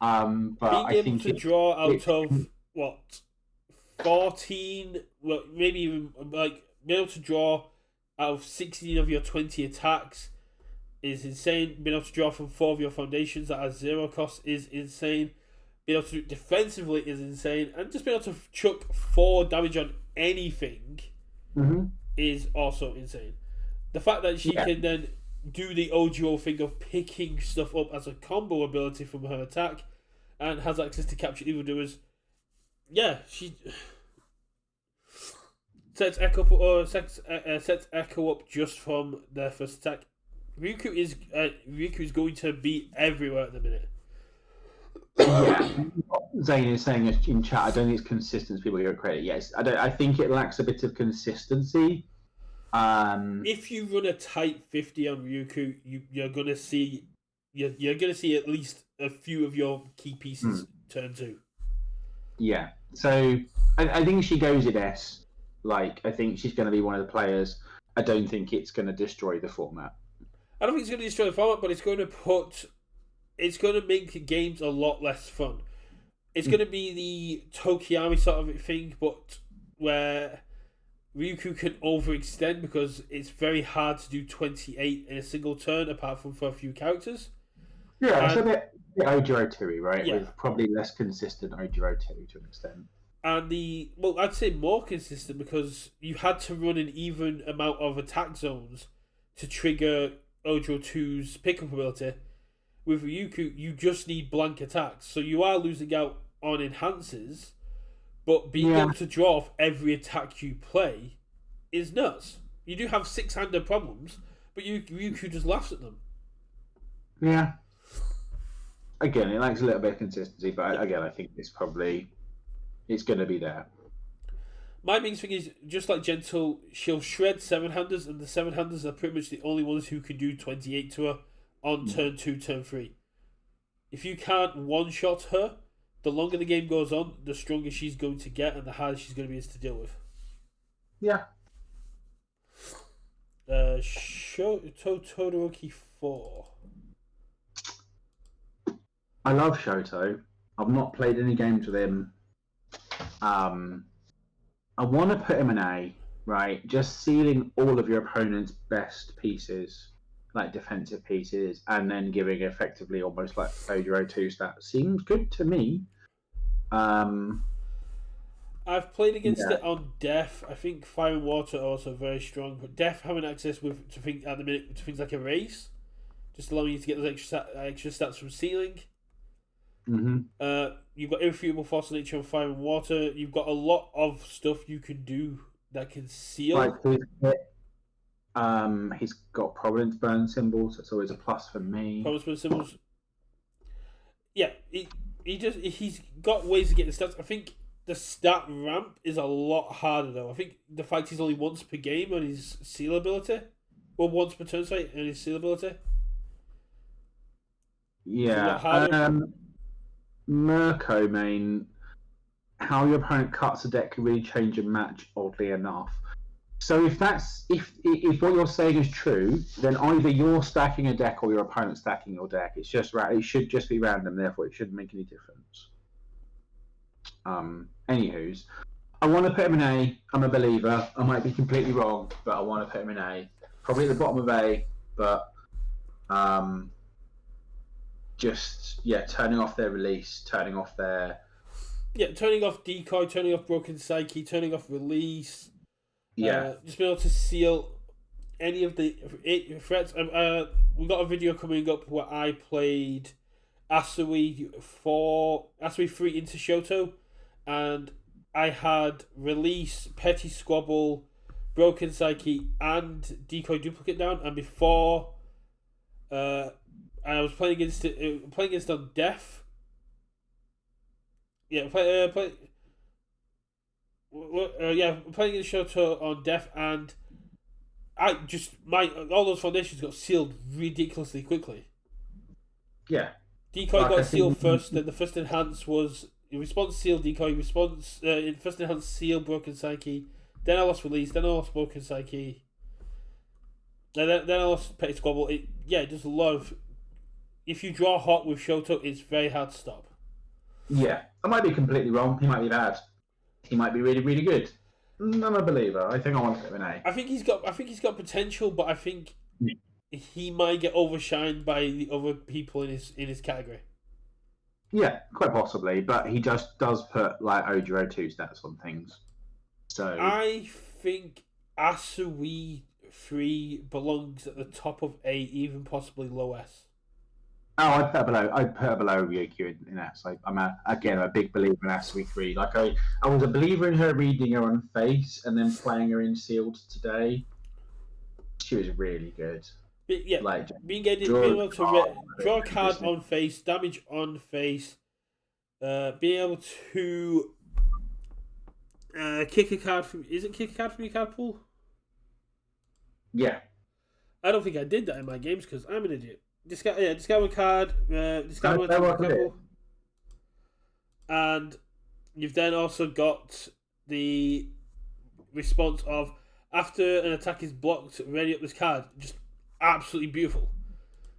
Speaker 2: But
Speaker 1: being
Speaker 2: I
Speaker 1: able
Speaker 2: think
Speaker 1: to draw out of what 14, well, maybe even like being able to draw out of 16 of your 20 attacks is insane. Being able to draw from 4 of your foundations that has 0 cost is insane. Being able to do it defensively is insane, and just being able to chuck 4 damage on anything is also insane. The fact that she can then do the Ojo thing of picking stuff up as a combo ability from her attack and has access to capture evildoers. Yeah, she sets Echo up just from their first attack. Ryukyu is going to be everywhere at the minute.
Speaker 2: Yeah, Zane is saying in chat. I don't think it's consistent as people give it credit. Yes, I think it lacks a bit of consistency.
Speaker 1: If you run a tight 50 on Ryukyu, you're gonna see at least a few of your key pieces turn 2.
Speaker 2: Yeah, so I think she goes in S. Like, I think she's going to be one of the players. I don't think it's going to destroy the format.
Speaker 1: I don't think it's going to destroy the format, but it's going to make games a lot less fun. It's going to be the Tokiyami sort of thing, but where Ryukyu can overextend because it's very hard to do 28 in a single turn, apart from for a few characters.
Speaker 2: Yeah, it's a bit Ojiro Tui, right?
Speaker 1: Yeah.
Speaker 2: With probably less consistent Ojiro Tui to an extent.
Speaker 1: And I'd say more consistent because you had to run an even amount of attack zones to trigger Ojiro 2's pickup ability. With Ryukyu, you just need blank attacks, so you are losing out on enhances, but being able to draw off every attack you play is nuts. You do have 6-hander problems, but Ryukyu just laughs at them.
Speaker 2: Yeah. Again, it lacks a little bit of consistency, but again, I think it's going to be there.
Speaker 1: My main thing is, just like Gentle, she'll shred 7-handers, and the 7-handers are pretty much the only ones who can do 28 to her on turn 2, turn 3. If you can't one-shot her, the longer the game goes on, the stronger she's going to get, and the harder she's going to be to deal with.
Speaker 2: Yeah.
Speaker 1: Todoroki 4.
Speaker 2: I love Shoto. I've not played any games with him. I want to put him in A, right? Just sealing all of your opponent's best pieces, like defensive pieces, and then giving effectively almost like Ojiro 2 stats seems good to me.
Speaker 1: I've played against
Speaker 2: Yeah,
Speaker 1: it on Def. I think Fire and Water are also very strong, but Def having access with to think at the minute to things like Erase, just allowing you to get those extra stats from Sealing.
Speaker 2: hmm
Speaker 1: You've got Irrefutable Force of Nature on Fire and Water. You've got a lot of stuff you can do that can
Speaker 2: like
Speaker 1: seal.
Speaker 2: he's got Providence burn symbols. That's always a plus for me.
Speaker 1: Promise symbols. Yeah, he's got ways to get the stats. I think the stat ramp is a lot harder though. I think the fact he's only once per game on his seal ability, well, once per turn site and his seal ability, is a lot
Speaker 2: Yeah.
Speaker 1: harder.
Speaker 2: Mirko, main, how your opponent cuts a deck can really change a match, oddly enough. So if what you're saying is true, then either you're stacking a deck or your opponent's stacking your deck. It's just it should just be random, therefore it shouldn't make any difference. Anywho's, I want to put him in A. I'm a believer. I might be completely wrong, but I want to put him in A. Probably at the bottom of A, but just turning off their release, turning off their
Speaker 1: turning off decoy, turning off broken psyche, turning off release.
Speaker 2: yeah.
Speaker 1: Just being able to seal any of the threats. We got a video coming up where I played Asui 3 into Shoto, and I had release, petty squabble, broken psyche, and decoy duplicate down. And before, I was playing against on Def. Yeah, playing against Shoto on Def, and I just all those foundations got sealed ridiculously quickly.
Speaker 2: Yeah.
Speaker 1: Decoy got sealed first. Then the first enhance was response seal decoy, response first enhance seal broken psyche. Then I lost release. Then I lost broken psyche. Then I lost petty squabble. Just a lot of. If you draw hot with Shoto, it's very hard to stop.
Speaker 2: Yeah, I might be completely wrong. He might be bad. He might be really, really good. I'm a believer. I think I want to put him in A.
Speaker 1: I think he's got potential, but I think he might get overshined by the other people in his category.
Speaker 2: Yeah, quite possibly, but he just does put like Ojiro 2 stats on things. So
Speaker 1: I think Asui 3 belongs at the top of A, even possibly low S.
Speaker 2: Oh, I'd put her below Ryukyu in S. I'm a big believer in Asui 3. Like I was a believer in her reading her on face and then playing her in sealed today. She was really good.
Speaker 1: But yeah, being able to draw a card on face, damage on face, being able to kick a card from your card pool?
Speaker 2: Yeah.
Speaker 1: I don't think I did that in my games because I'm an idiot. Discard one card, discard one card pool. And you've then also got the response of after an attack is blocked, ready up this card. Just absolutely beautiful.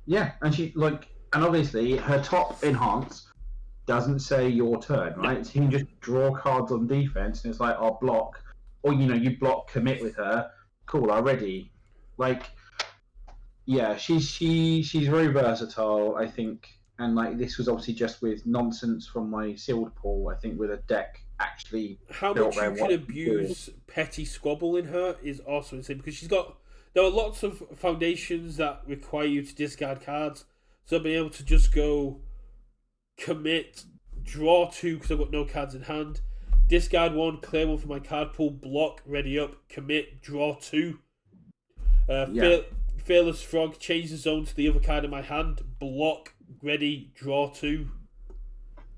Speaker 2: Yeah, and obviously her top enhance doesn't say your turn, right? No. So you can just draw cards on defense, and it's like, I'll block, or you block, commit with her. Cool, already. Yeah, she's very versatile, I think, and this was obviously just with nonsense from my sealed pool. I think with a deck actually,
Speaker 1: how much you can abuse petty squabble in her is also insane because there are lots of foundations that require you to discard cards, so being able to just go commit, draw 2 because I've got no cards in hand, discard 1, clear 1 from my card pool, block, ready up, commit, draw 2. Fearless Frog, change the zone to the other card in my hand, block, ready, draw 2.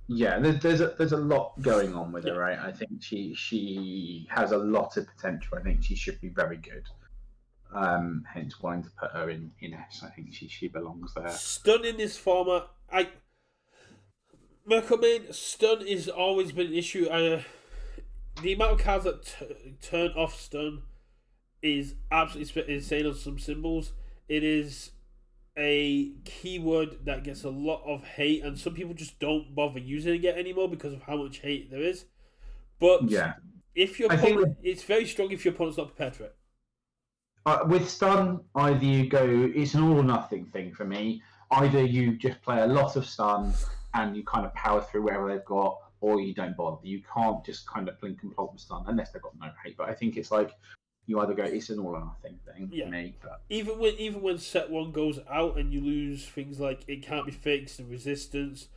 Speaker 2: Yeah, there's a lot going on with her, right? I think she has a lot of potential. I think she should be very good. Hence wanting to put her in S. I think she belongs there.
Speaker 1: Stun in this format, stun has always been an issue. The amount of cards that turn off stun is absolutely insane on some symbols. It is a keyword that gets a lot of hate, and some people just don't bother using it anymore because of how much hate there is. But if your opponent, it's very strong if your opponent's not prepared for it.
Speaker 2: With stun, either you go, it's an all or nothing thing for me. Either you just play a lot of stun and you kind of power through whatever they've got, or you don't bother. You can't just kind of blink and plop and stun unless they've got no hate. But I think it's like you either go, it's an all or nothing thing for me. But
Speaker 1: even when set one goes out and you lose things like it can't be fixed and resistance,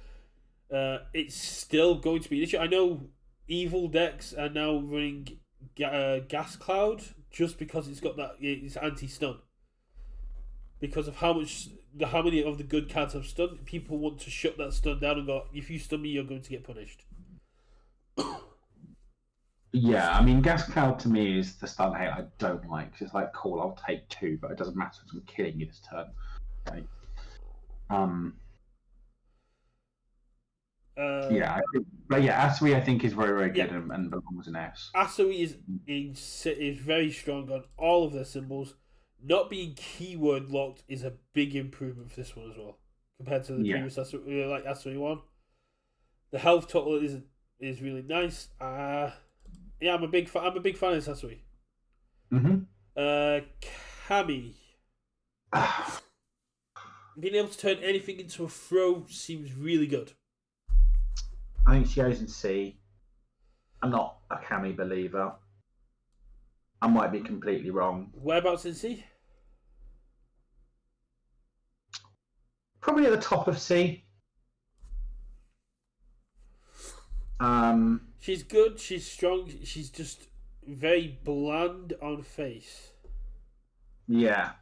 Speaker 1: it's still going to be an issue. I know evil decks are now running gas cloud just because it's got that it's anti stun. Because of how many of the good cards have stun, people want to shut that stun down and go, if you stun me, you're going to get punished.
Speaker 2: Yeah, I mean, Gas Cloud to me is the stun hate I don't like. It's like, cool, I'll take 2, but it doesn't matter because I'm killing you this turn. Right? Asui I think is very, very good and belongs in S.
Speaker 1: Asui is very strong on all of their symbols. Not being keyword locked is a big improvement for this one as well compared to the previous Asui, like Asui one. The health total is really nice. I'm a big fan. I'm a big fan of this Asui. Kami. Being able to turn anything into a throw seems really good.
Speaker 2: I think she goes in C. I'm not a Kami believer. I might be completely wrong.
Speaker 1: Whereabouts in C?
Speaker 2: Probably at the top of C.
Speaker 1: She's good. She's strong. She's just very bland on face.
Speaker 2: Yeah.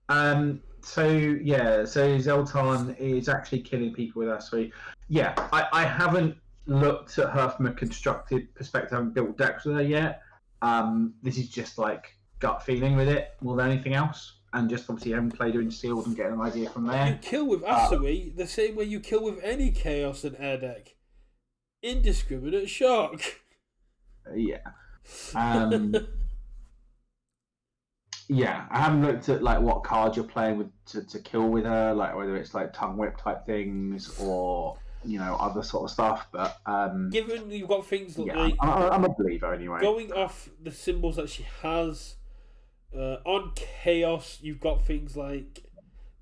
Speaker 2: So Zeltan is actually killing people with Asui. Yeah, I haven't looked at her from a constructed perspective. I haven't built decks with her yet. This is just like gut feeling with it more than anything else, and just obviously having played her in sealed and getting an idea from there.
Speaker 1: You kill with Asui the same way you kill with any Chaos and Air deck. Indiscriminate shock.
Speaker 2: Yeah. Yeah, I haven't looked at like what cards you're playing with to kill with her, like whether it's like tongue whip type things or other sort of stuff. But
Speaker 1: given you've got things like
Speaker 2: I'm a believer anyway.
Speaker 1: Going off the symbols that she has on Chaos, you've got things like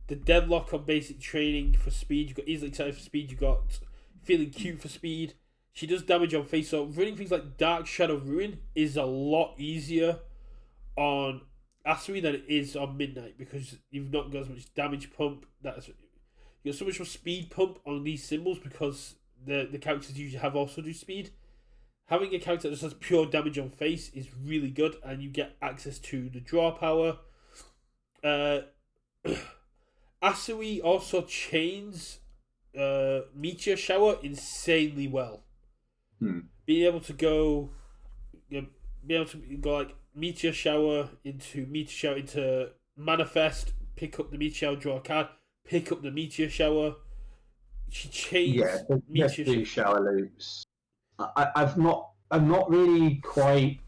Speaker 1: the deadlock on basic training for speed. You've got easily excited for speed. You've got feeling cute for speed. She does damage on face, so running things like Dark Shadow Ruin is a lot easier on Asui than it is on Midnight because you've not got as much damage pump. You got so much more speed pump on these symbols because the characters usually have also do speed. Having a character that just has pure damage on face is really good, and you get access to the draw power. Asui also chains Meteor Shower insanely well. Being able to go like Meteor Shower into Manifest, pick up the Meteor Shower, draw a card, pick up the Meteor Shower. She chains
Speaker 2: Meteor Shower loops. I'm not really quite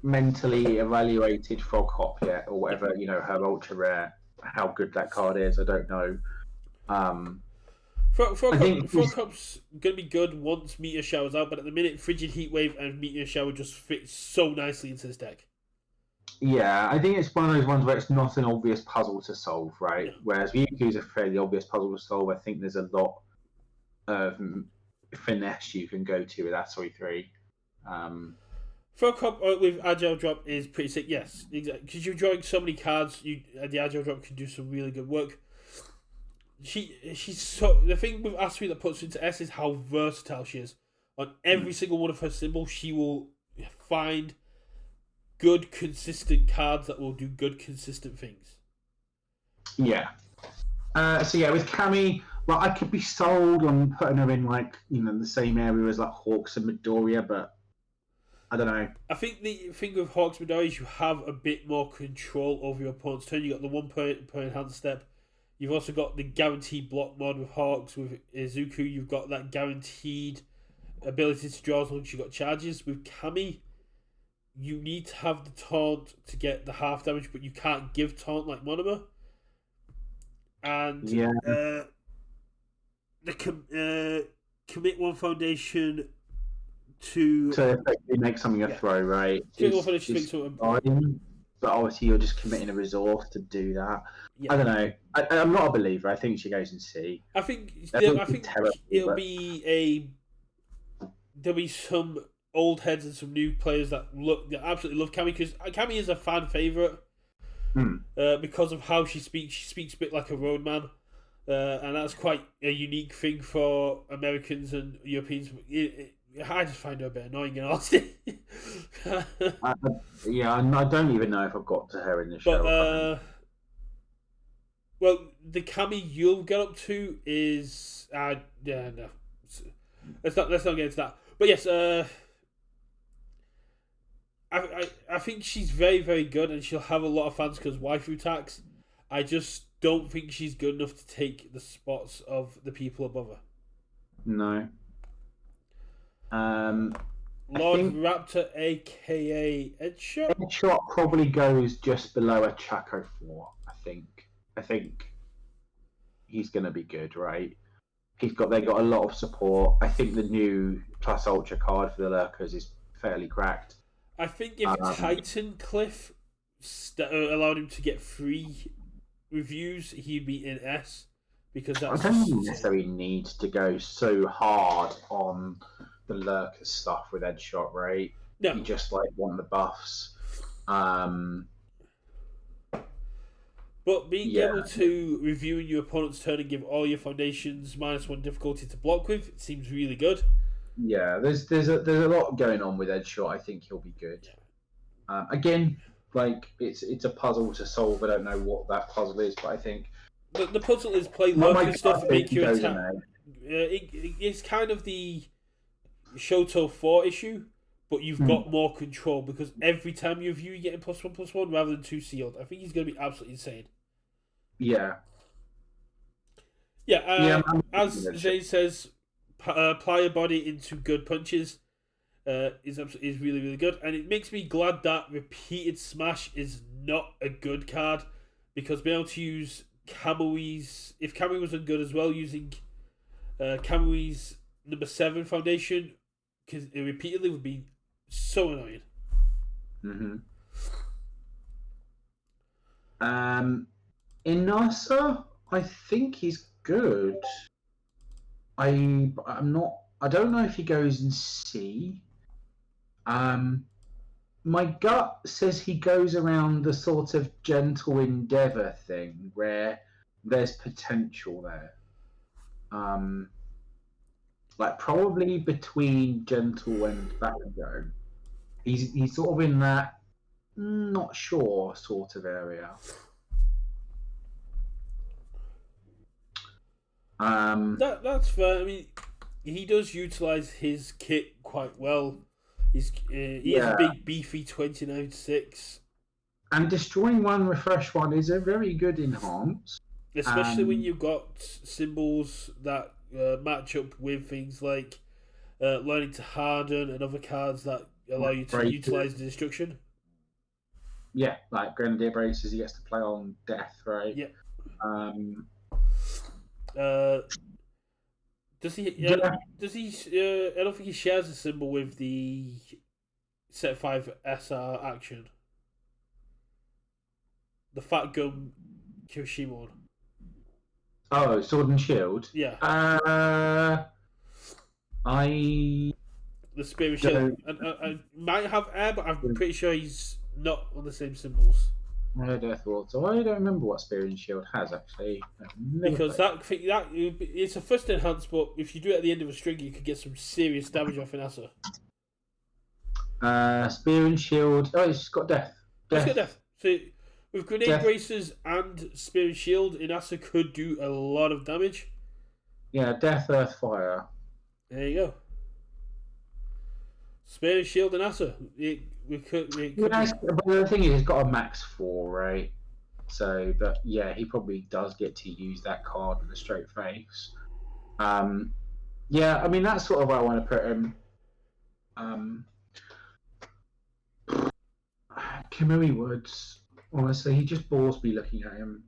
Speaker 2: mentally evaluated Frog Hop yet, or whatever her ultra rare. How good that card is, I don't know.
Speaker 1: Frog Hop's gonna be good once Meteor Shower's out, but at the minute, Frigid Heatwave and Meteor Shower just fit so nicely into this deck.
Speaker 2: Yeah, I think it's one of those ones where it's not an obvious puzzle to solve, right? Yeah. Whereas Ryuku is a fairly obvious puzzle to solve. I think there's a lot of finesse you can go to with Asui 3.
Speaker 1: Frog Hop with Agile Drop is pretty sick, yes. Exactly. Because you're drawing so many cards, the Agile Drop can do some really good work. She's so... The thing with Asui that puts her into S is how versatile she is. On every single one of her symbols, she will find good, consistent cards that will do good, consistent things.
Speaker 2: Yeah. With Kami, well, I could be sold on putting her in the same area as like Hawks and Midoriya, but I don't know.
Speaker 1: I think the thing with Hawks and Midoriya is you have a bit more control over your opponent's turn. You got the 1 per enhanced step. You've also got the guaranteed block mod with Hawks. With Izuku, you've got that guaranteed ability to draw as long as you've got charges. With Kami, you need to have the taunt to get the half damage, but you can't give taunt like Monoma. And the commit one foundation to
Speaker 2: effectively make something a throw, right? But obviously you're just committing a resource to do that. Yeah. I don't know. I'm not a believer. I think she goes in C.
Speaker 1: I think it'll be a there'll be some old heads and some new players that absolutely love Cammy, because Cammy is a fan favorite because of how she speaks. She speaks a bit like a roadman, and that's quite a unique thing for Americans and Europeans. I just find her a bit annoying in honesty.
Speaker 2: Yeah, I don't even know if I've got to her in the show.
Speaker 1: But well, the Cammy you'll get up to is no. Let's not get into that. But yes, I think she's very, very good, and she'll have a lot of fans because waifu tax. I just don't think she's good enough to take the spots of the people above her.
Speaker 2: No.
Speaker 1: Lord Raptor, aka Edshot.
Speaker 2: Edshot probably goes just below a Chaco 4. I think he's going to be good, right? They got a lot of support. I think the new Plus Ultra card for the Lurkers is fairly cracked.
Speaker 1: I think if Titan Cliff allowed him to get free reviews, he'd be in S, because that's.
Speaker 2: I don't necessarily need to go so hard on the Lurker stuff with Edshot, right?
Speaker 1: No.
Speaker 2: You just want the buffs.
Speaker 1: But being able to review in your opponent's turn and give all your foundations -1 difficulty to block with, it seems really good.
Speaker 2: Yeah, there's a lot going on with Edshot. I think he'll be good. Again, it's a puzzle to solve. I don't know what that puzzle is, but I think
Speaker 1: the puzzle is play Lurker stuff and make your attack. It's kind of the Shoto 4 issue, but you've got more control because every time you review, you get a +1/+1 rather than 2 sealed. I think he's going to be absolutely insane.
Speaker 2: Yeah.
Speaker 1: Yeah, as Jay says, ply your body into good punches is really, really good. And it makes me glad that repeated smash is not a good card, because being able to use Kamui, if Kamui was good as well, using Kamui's number 7 foundation, because it repeatedly would be so annoying.
Speaker 2: Inasa, I think he's good. I don't know if he goes in C. My gut says he goes around the sort of gentle endeavor thing where there's potential there. Probably between gentle and Bakugo. He's sort of in that not sure sort of area.
Speaker 1: That's fair. I mean, he does utilize his kit quite well. He is a big beefy 29.6.
Speaker 2: And destroying one, refresh one is a very good enhance.
Speaker 1: Especially when you've got symbols that match up with things like learning to harden and other cards that allow you to utilize the destruction.
Speaker 2: Yeah, like Grenadier Braces, he gets to play on death, right?
Speaker 1: Yeah. Does he? Does he? I don't think he shares a symbol with the Set 5 SR action. The Fat Gum Kirishimon.
Speaker 2: Oh, Sword and Shield.
Speaker 1: Yeah. The Spear and Shield. I might have air, but I'm pretty sure he's not on the same symbols.
Speaker 2: I thought so. I don't remember what Spear and Shield has actually.
Speaker 1: Because that it's a first enhance, but if you do it at the end of a string, you could get some serious damage off Inasa.
Speaker 2: Spear and Shield. Oh, it's got death.
Speaker 1: It's got death. So with Grenade Braces and Spear and Shield, Inasa could do a lot of damage.
Speaker 2: Yeah, Death, Earth, Fire.
Speaker 1: There you go. Spear and Shield Inasa. But
Speaker 2: the thing is, he's got a max 4, right? So, but yeah, he probably does get to use that card with a straight face. Yeah, I mean, that's sort of where I want to put him. Kamui Woods, honestly, he just bores me looking at him.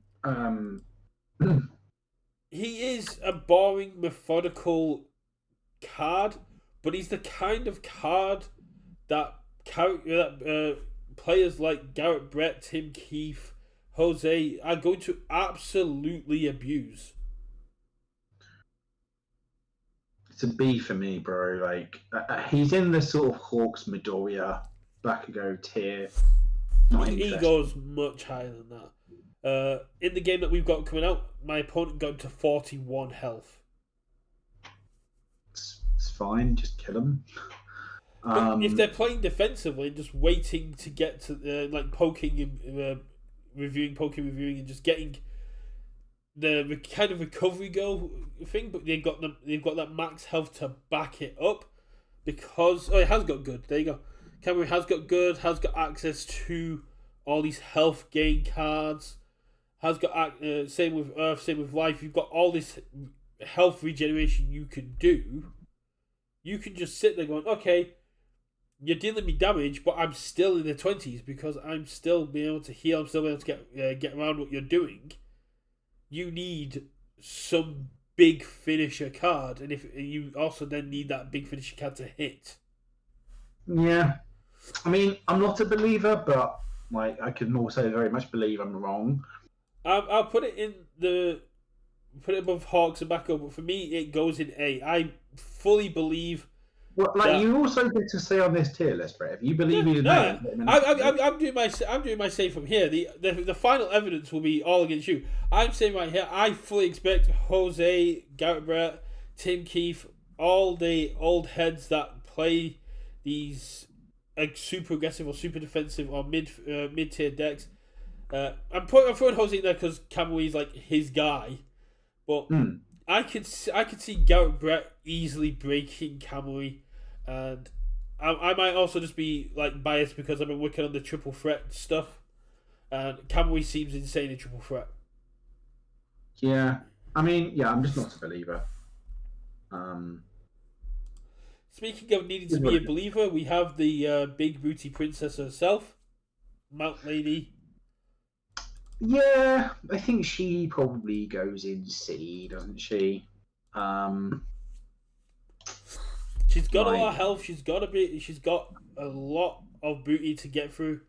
Speaker 1: He is a boring, methodical card, but he's the kind of card that players like Garrett Brett, Tim Keefe, Jose are going to absolutely abuse.
Speaker 2: to be for me, bro. Like he's in the sort of Hawks, Midoriya, Bakugo tier. Not
Speaker 1: He
Speaker 2: interested.
Speaker 1: goes much higher than that. In the game that we've got coming out, my opponent got to 41 health.
Speaker 2: It's fine. Just kill him.
Speaker 1: But if they're playing defensively, just waiting to get to like poking and reviewing, and just getting the kind of recovery goal thing, but they've got that max health to back it up because it has got good. There you go. Camry has got good. Has got access to all these health gain cards. Has got same with Earth, same with Life. You've got all this health regeneration you can do. You can just sit there going, okay, you're dealing me damage, but I'm still in the 20s because I'm still being able to heal. I'm still being able to get around what you're doing. You need some big finisher card, and if you also then need that big finisher card to hit.
Speaker 2: Yeah, I mean, I'm not a believer, but like I can also very much believe I'm wrong.
Speaker 1: I'll put it above Hawks and Bakugo, but for me it goes in A. I fully believe.
Speaker 2: Well, like you also get to say on this tier list, Brett. If you believe me,
Speaker 1: I'm doing my say from here. The final evidence will be all against you. I'm saying right here, I fully expect Jose, Garrett Brett, Tim Keefe, all the old heads that play these super aggressive or super defensive or mid tier decks. I'm throwing Jose in there because Kamui is like his guy, but I could see Garrett Brett easily breaking Kamui. And I might also just be like biased because I've been working on the triple threat stuff, and Kamui seems insane in triple threat.
Speaker 2: Yeah, I mean, yeah, I'm just not a believer.
Speaker 1: Speaking of needing to be a believer, we have the big booty princess herself, Mount Lady.
Speaker 2: Yeah, I think she probably goes in C, doesn't she?
Speaker 1: She's got a lot of health. She's got a lot of booty to get through.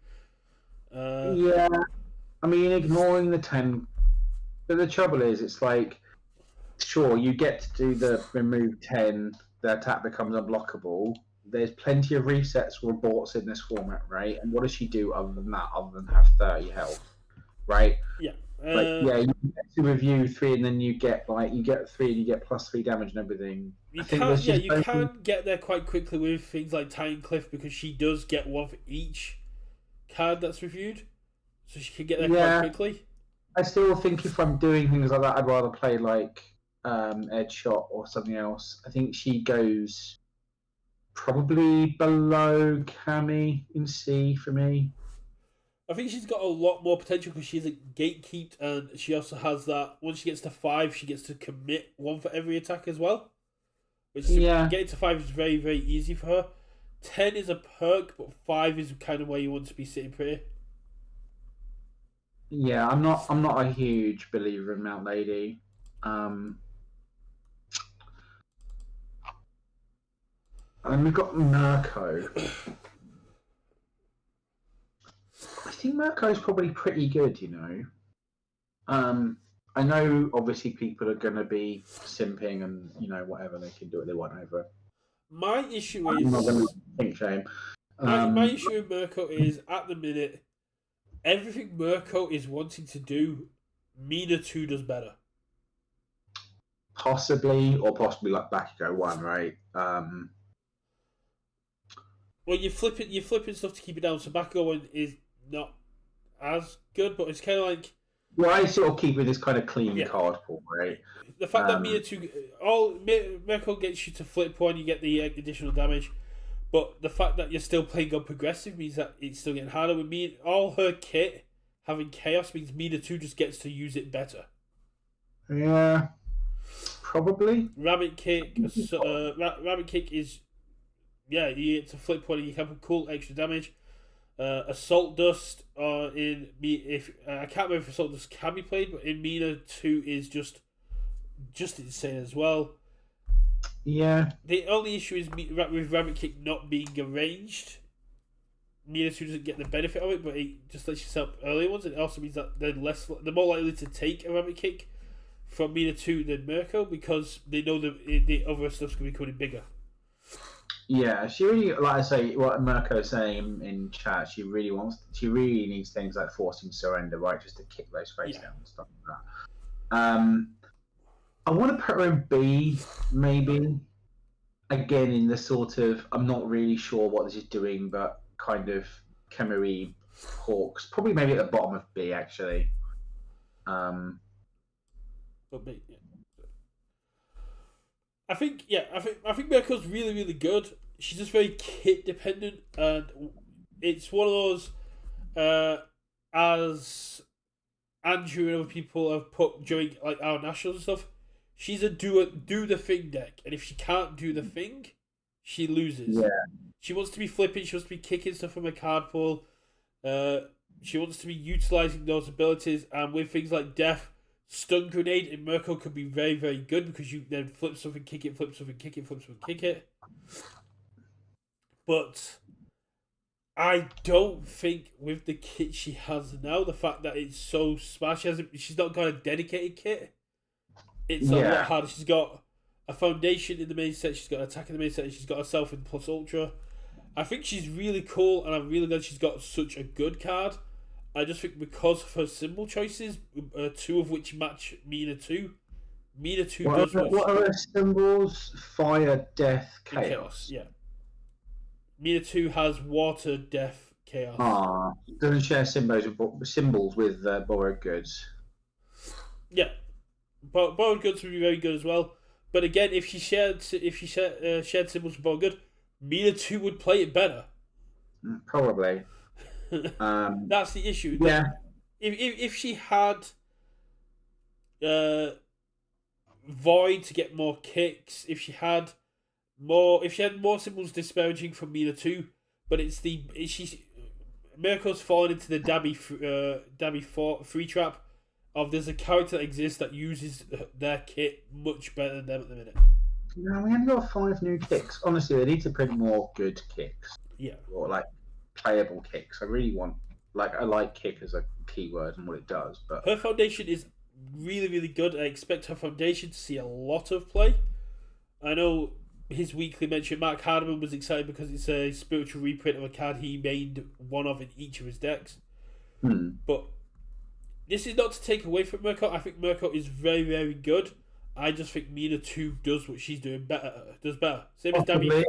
Speaker 2: Yeah, I mean, ignoring the 10. But the trouble is, it's like, sure, you get to do the remove 10, the attack becomes unblockable. There's plenty of resets or aborts in this format, right? And what does she do other than that, other than have 30 health, right?
Speaker 1: Yeah.
Speaker 2: You get to review 3 and then you get 3 and you get +3 damage and everything.
Speaker 1: You can get there quite quickly with things like Titan Cliff because she does get one for each card that's reviewed, so she can get there quite quickly.
Speaker 2: I still think if I'm doing things like that, I'd rather play like Edge Shot or something else. I think she goes probably below Cammy in C for me.
Speaker 1: I think she's got a lot more potential because she's a gatekeep, and she also has that once she gets to 5, she gets to commit 1 for every attack as well. Which getting to 5 is very, very easy for her. 10 is a perk, but 5 is kind of where you want to be sitting pretty.
Speaker 2: Yeah, I'm not a huge believer in Mount Lady. And we've got Mirko. I think Mirko's probably pretty good, you know. I know obviously people are going to be simping and, you know, whatever, they can do what they want over.
Speaker 1: My issue is...
Speaker 2: I'm not going to think shame.
Speaker 1: My issue with Mirko is, at the minute, everything Mirko is wanting to do, Mina 2 does better.
Speaker 2: Possibly like Bakugo 1, right?
Speaker 1: Well, you're flipping stuff to keep it down, so Bakugo 1 is not as good, but it's kind of like...
Speaker 2: Well, I sort of keep with this kind of clean card pool, right?
Speaker 1: The fact that Mina 2... Mirko gets you to flip 1, you get the additional damage, but the fact that you're still playing on progressive means that it's still getting harder. With me, all her kit having chaos means Mina 2 just gets to use it better.
Speaker 2: Yeah, probably.
Speaker 1: Rabbit Kick is... Yeah, you get to flip 1 and you can put cool extra damage. Assault Dust I can't remember if Assault Dust can be played, but in Mina 2 is just insane as well.
Speaker 2: Yeah.
Speaker 1: The only issue is with Rabbit Kick not being arranged. Mina 2 doesn't get the benefit of it, but it just lets you set up earlier ones. It also means that they're more likely to take a Rabbit Kick from Mina 2 than Mirko because they know the other stuff's going to be becoming bigger.
Speaker 2: Yeah, she really, like I say, what Mirko is saying in chat, she really needs things like forcing surrender, right, just to kick those face down and stuff like that. I want to put her in B, maybe. Again, in the sort of, I'm not really sure what this is doing, but kind of Kemery Hawks, probably maybe at the bottom of B, actually.
Speaker 1: But B, yeah. I think Mirko's really, really good. She's just very kit dependent, and it's one of those, as Andrew and other people have put during like our nationals and stuff. She's a do the thing deck, and if she can't do the thing, she loses.
Speaker 2: Yeah.
Speaker 1: She wants to be flipping. She wants to be kicking stuff from a card pool. She wants to be utilizing those abilities, and with things like Death, Stun Grenade in Mirko could be very, very good because you then flip something, kick it, flip something, kick it, flip something, kick it. But I don't think with the kit she has now, the fact that it's so smash, she's not got a dedicated kit. It's a lot harder. She's got a foundation in the main set, she's got an attack in the main set, and she's got herself in plus ultra. I think she's really cool, and I'm really glad she's got such a good card. I just think because of her symbol choices, two of which match Mina 2. Mina 2 does
Speaker 2: what are her symbols? Fire, death, chaos.
Speaker 1: Yeah. Mina 2 has water, death, chaos.
Speaker 2: Doesn't share symbols with borrowed goods.
Speaker 1: Yeah. But borrowed goods would be very good as well. But again, if she shared symbols with borrowed good, Mina 2 would play it better.
Speaker 2: Probably.
Speaker 1: That's the issue.
Speaker 2: Yeah.
Speaker 1: If she had Void to get more kicks, if she had more symbols disparaging from Mina 2, but Mirko's fallen into the Dabby free trap of there's a character that exists that uses their kit much better than them at the minute.
Speaker 2: No, we only got 5 new kicks. Honestly, they need to print more good kicks.
Speaker 1: Yeah.
Speaker 2: Or like playable kicks. I really want I like kick as a keyword and what it does, but
Speaker 1: her foundation is really, really good. I expect her foundation to see a lot of play. I know his weekly mention, Mark Hardiman, was excited because it's a spiritual reprint of a card he made one of in each of his decks. But this is not to take away from Mirko. I think Mirko is very, very good. I just think Mina 2 does what she's doing better. Same as Dabby.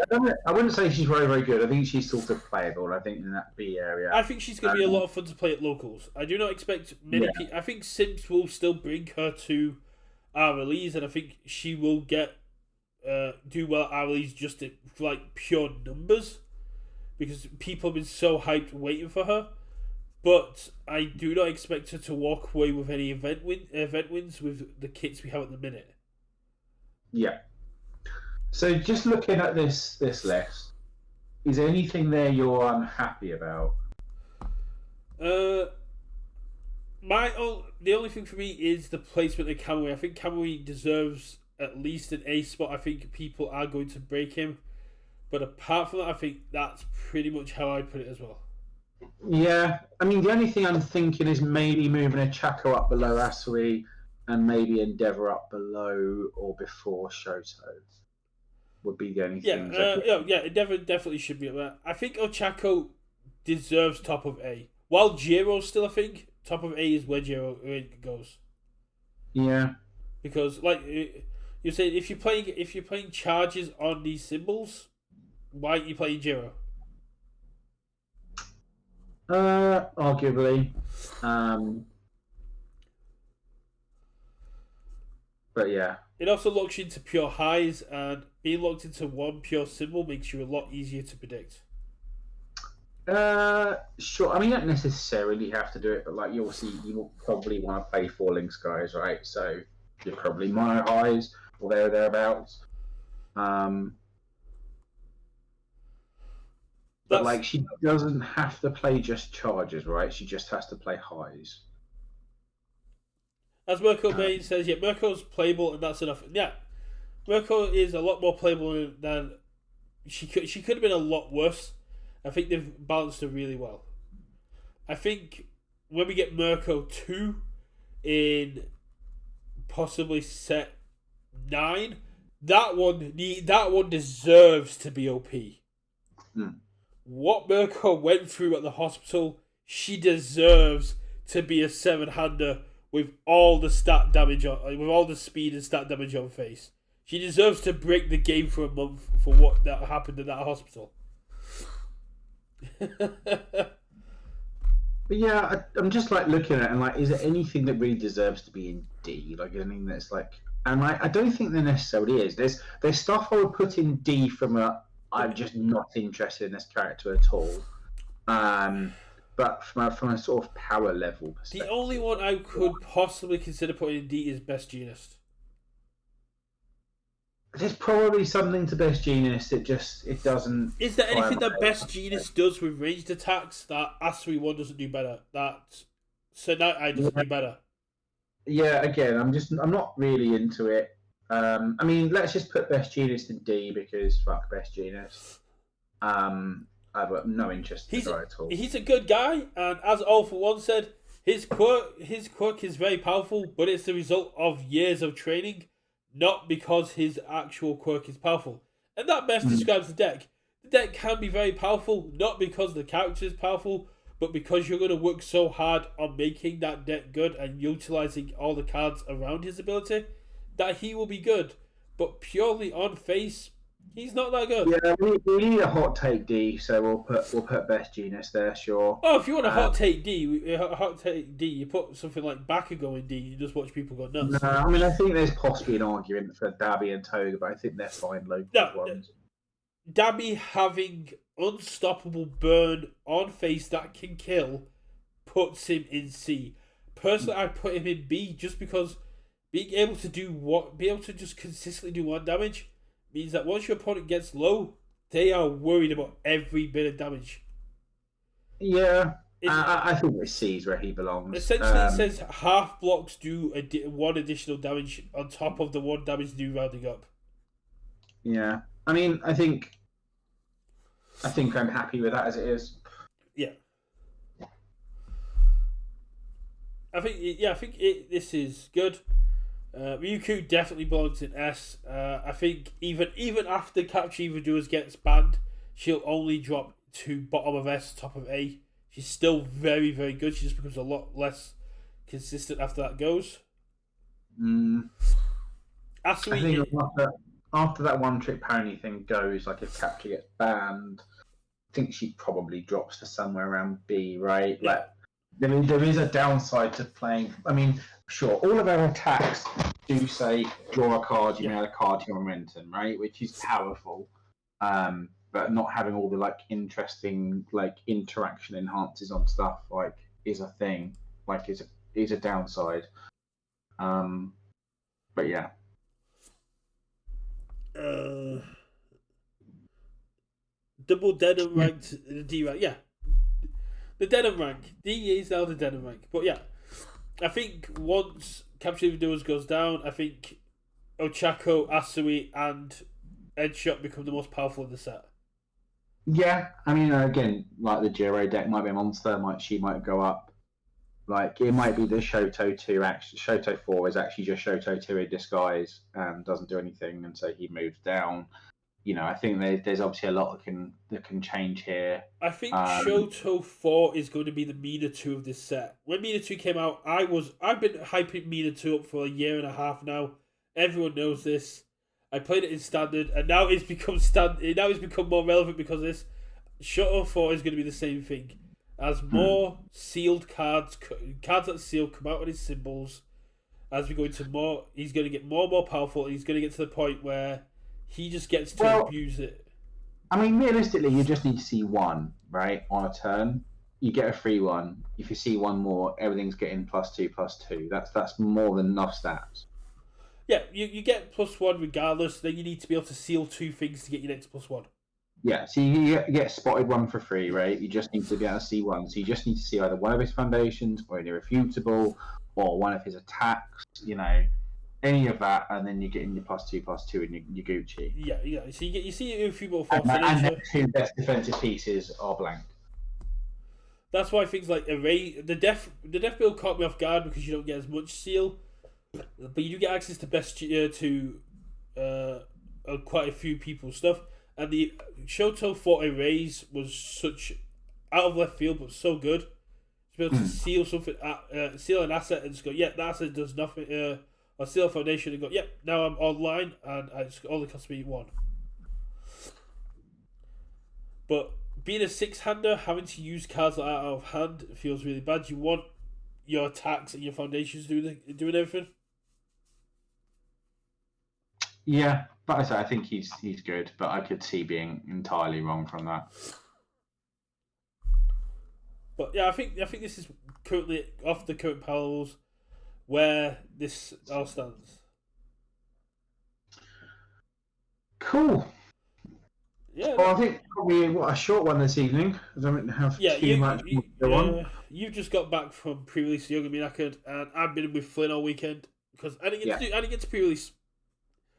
Speaker 2: I wouldn't say she's very, very good. I think she's sort of playable. I think in that B area.
Speaker 1: I think she's going to be a lot of fun to play at locals. I do not expect many people. I think Sims will still bring her to our release, and I think she will get do well at our release just in like pure numbers because people have been so hyped waiting for her. But I do not expect her to walk away with any event wins with the kits we have at the minute.
Speaker 2: Yeah. So just looking at this list, is there anything there you're unhappy about?
Speaker 1: The only thing for me is the placement of Kamui. I think Kamui deserves at least an A spot. I think people are going to break him. But apart from that, I think that's pretty much how I put it as well.
Speaker 2: Yeah, I mean, the only thing I'm thinking is maybe moving a Chaco up below Asui and maybe Endeavour up below or before Shoto would be the only thing.
Speaker 1: Endeavour definitely should be up there. I think Ochako deserves top of A. While Jiro's still a thing, top of A is where Jiro goes.
Speaker 2: Yeah.
Speaker 1: Because, like, you're saying, if you're playing charges on these symbols, why aren't you playing Jiro?
Speaker 2: Arguably. But yeah.
Speaker 1: It also locks you into pure highs, and being locked into one pure symbol makes you a lot easier to predict.
Speaker 2: Sure. I mean, you don't necessarily have to do it, but like you will probably want to play Falling Skies, right? So you're probably mono highs or thereabouts. But like she doesn't have to play just charges, right? She just has to play highs.
Speaker 1: As Mirko Main says, yeah, Mirko's playable and that's enough. Yeah, Mirko is a lot more playable than she could have been a lot worse. I think they've balanced her really well. I think when we get Mirko 2 in possibly set 9. That one deserves to be OP. What Mirko went through at the hospital, she deserves to be a 7-hander with all the stat damage with all the speed and stat damage on face. She deserves to break the game for a month for what that happened in that hospital.
Speaker 2: But yeah, I'm just like looking at it and like, is there anything that really deserves to be in D? Like, I mean, that's like, and I don't think there necessarily is. There's stuff I would put in D I'm just not interested in this character at all. But from a sort of power level perspective,
Speaker 1: the only one I could possibly consider putting in D is Best Genist.
Speaker 2: There's probably something to Best Genist. It doesn't.
Speaker 1: Is there anything that Best Genist does with ranged attacks that Asui 1 doesn't do better? That Sonai doesn't do better?
Speaker 2: Yeah, again, I'm not really into it. I mean, let's just put Best Genist in D because fuck Best Genist. I've got no interest in the guy at all.
Speaker 1: He's a good guy, and as All for One said, his quirk is very powerful, but it's the result of years of training, not because his actual quirk is powerful. And that best describes the deck. The deck can be very powerful, not because the character is powerful, but because you're going to work so hard on making that deck good and utilizing all the cards around his ability, that he will be good. But purely on face, he's not that good.
Speaker 2: Yeah, we need a hot take D, so we'll put Best Genist there, sure.
Speaker 1: Oh, if you want a hot take D, you put something like Bakugo in D. You just watch people go nuts.
Speaker 2: No, I mean I think there's possibly an argument for Dabby and Toga, but I think they're fine local ones.
Speaker 1: Dabby having unstoppable burn on face that can kill puts him in C. Personally, I put him in B just because being able to just consistently do 1 damage means that once your opponent gets low, they are worried about every bit of damage.
Speaker 2: Yeah, I think it's C is where he belongs.
Speaker 1: Essentially, it says half blocks do 1 additional damage on top of the 1 damage do rounding up.
Speaker 2: Yeah, I mean, I think I'm happy with that as it is.
Speaker 1: Yeah. I think this is good. Ryuku definitely belongs in S. I think even after Capture Evildoers gets banned, she'll only drop to bottom of S, top of A. She's still very, very good. She just becomes a lot less consistent after that goes.
Speaker 2: I think after that one trick pony thing goes, like if Capture gets banned, I think she probably drops to somewhere around B, right?
Speaker 1: Yeah.
Speaker 2: Like, there is a downside to playing. I mean, sure, all of our attacks do say draw a card, you may add a card to your momentum, right? Which is powerful. But not having all the like interesting like interaction enhances on stuff like is a thing. Like is a downside. But yeah.
Speaker 1: Double denim ranked D rank, yeah. The denim rank. D is now the denim rank. But yeah. I think once Capture Evildoers goes down, I think Ochako, Asui, and Edshot become the most powerful in the set.
Speaker 2: Yeah, I mean, again, like the Jiro deck might be a monster, she might go up. Like, it might be the Shoto 2, actually, Shoto 4 is actually just Shoto 2 in disguise and doesn't do anything, and so he moves down. You know, I think there's obviously a lot that can change here.
Speaker 1: I think Shoto 4 is going to be the Mina 2 of this set. When Mina 2 came out, I've been hyping Mina 2 up for a year and a half now. Everyone knows this. I played it in standard, and now it's become more relevant because of this. Shoto 4 is going to be the same thing. As more sealed cards that seal come out on his symbols, as we go into more, he's going to get more and more powerful, and he's going to get to the point where he just gets to abuse it.
Speaker 2: I mean, realistically, you just need to see one, right, on a turn. You get a free one. If you see one more, everything's getting +2/+2. That's more than enough stats.
Speaker 1: Yeah, you get +1 regardless. Then you need to be able to seal 2 things to get your next +1.
Speaker 2: Yeah, so you get spotted one for free, right? You just need to be able to see one. So you just need to see either one of his foundations or an irrefutable or one of his attacks, you know, any of that, and then you get in your +2/+2 and your Gucci.
Speaker 1: Yeah. So you see your irrefutable
Speaker 2: and the 2 best defensive pieces are blank.
Speaker 1: That's why things like Array, the death build caught me off guard because you don't get as much seal. but you do get access to quite a few people's stuff. And the Shoto Forte Raise was such out of left field, but so good. To be able to seal something, seal an asset, and just go, yeah, that asset does nothing. Or seal a foundation and go, yep, now I'm online, and it's only cost me 1. But being a 6-hander, having to use cards like that out of hand feels really bad. You want your attacks and your foundations doing everything.
Speaker 2: Yeah, but I think he's good, but I could see being entirely wrong from that.
Speaker 1: But yeah, I think this is currently off the current parallels where this all stands.
Speaker 2: Cool.
Speaker 1: Yeah.
Speaker 2: Well, I think probably a short one this evening. I don't have too much more to go on.
Speaker 1: You've just got back from pre-release Young and Minakad, and I've been with Flynn all weekend because I didn't get to pre-release.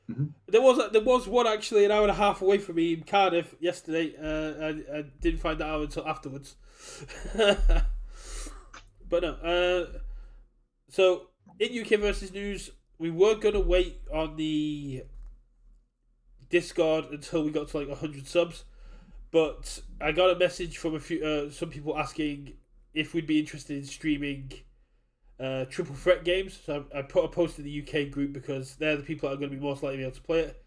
Speaker 2: Mm-hmm.
Speaker 1: There was one actually an hour and a half away from me in Cardiff yesterday. I didn't find that out until afterwards. But no. So in UKVersus news, we were gonna wait on the Discord until we got to like 100 subs, but I got a message from some people asking if we'd be interested in streaming triple threat games. So I put a post in the UK group because they're the people that are going to be most likely to be able to play it.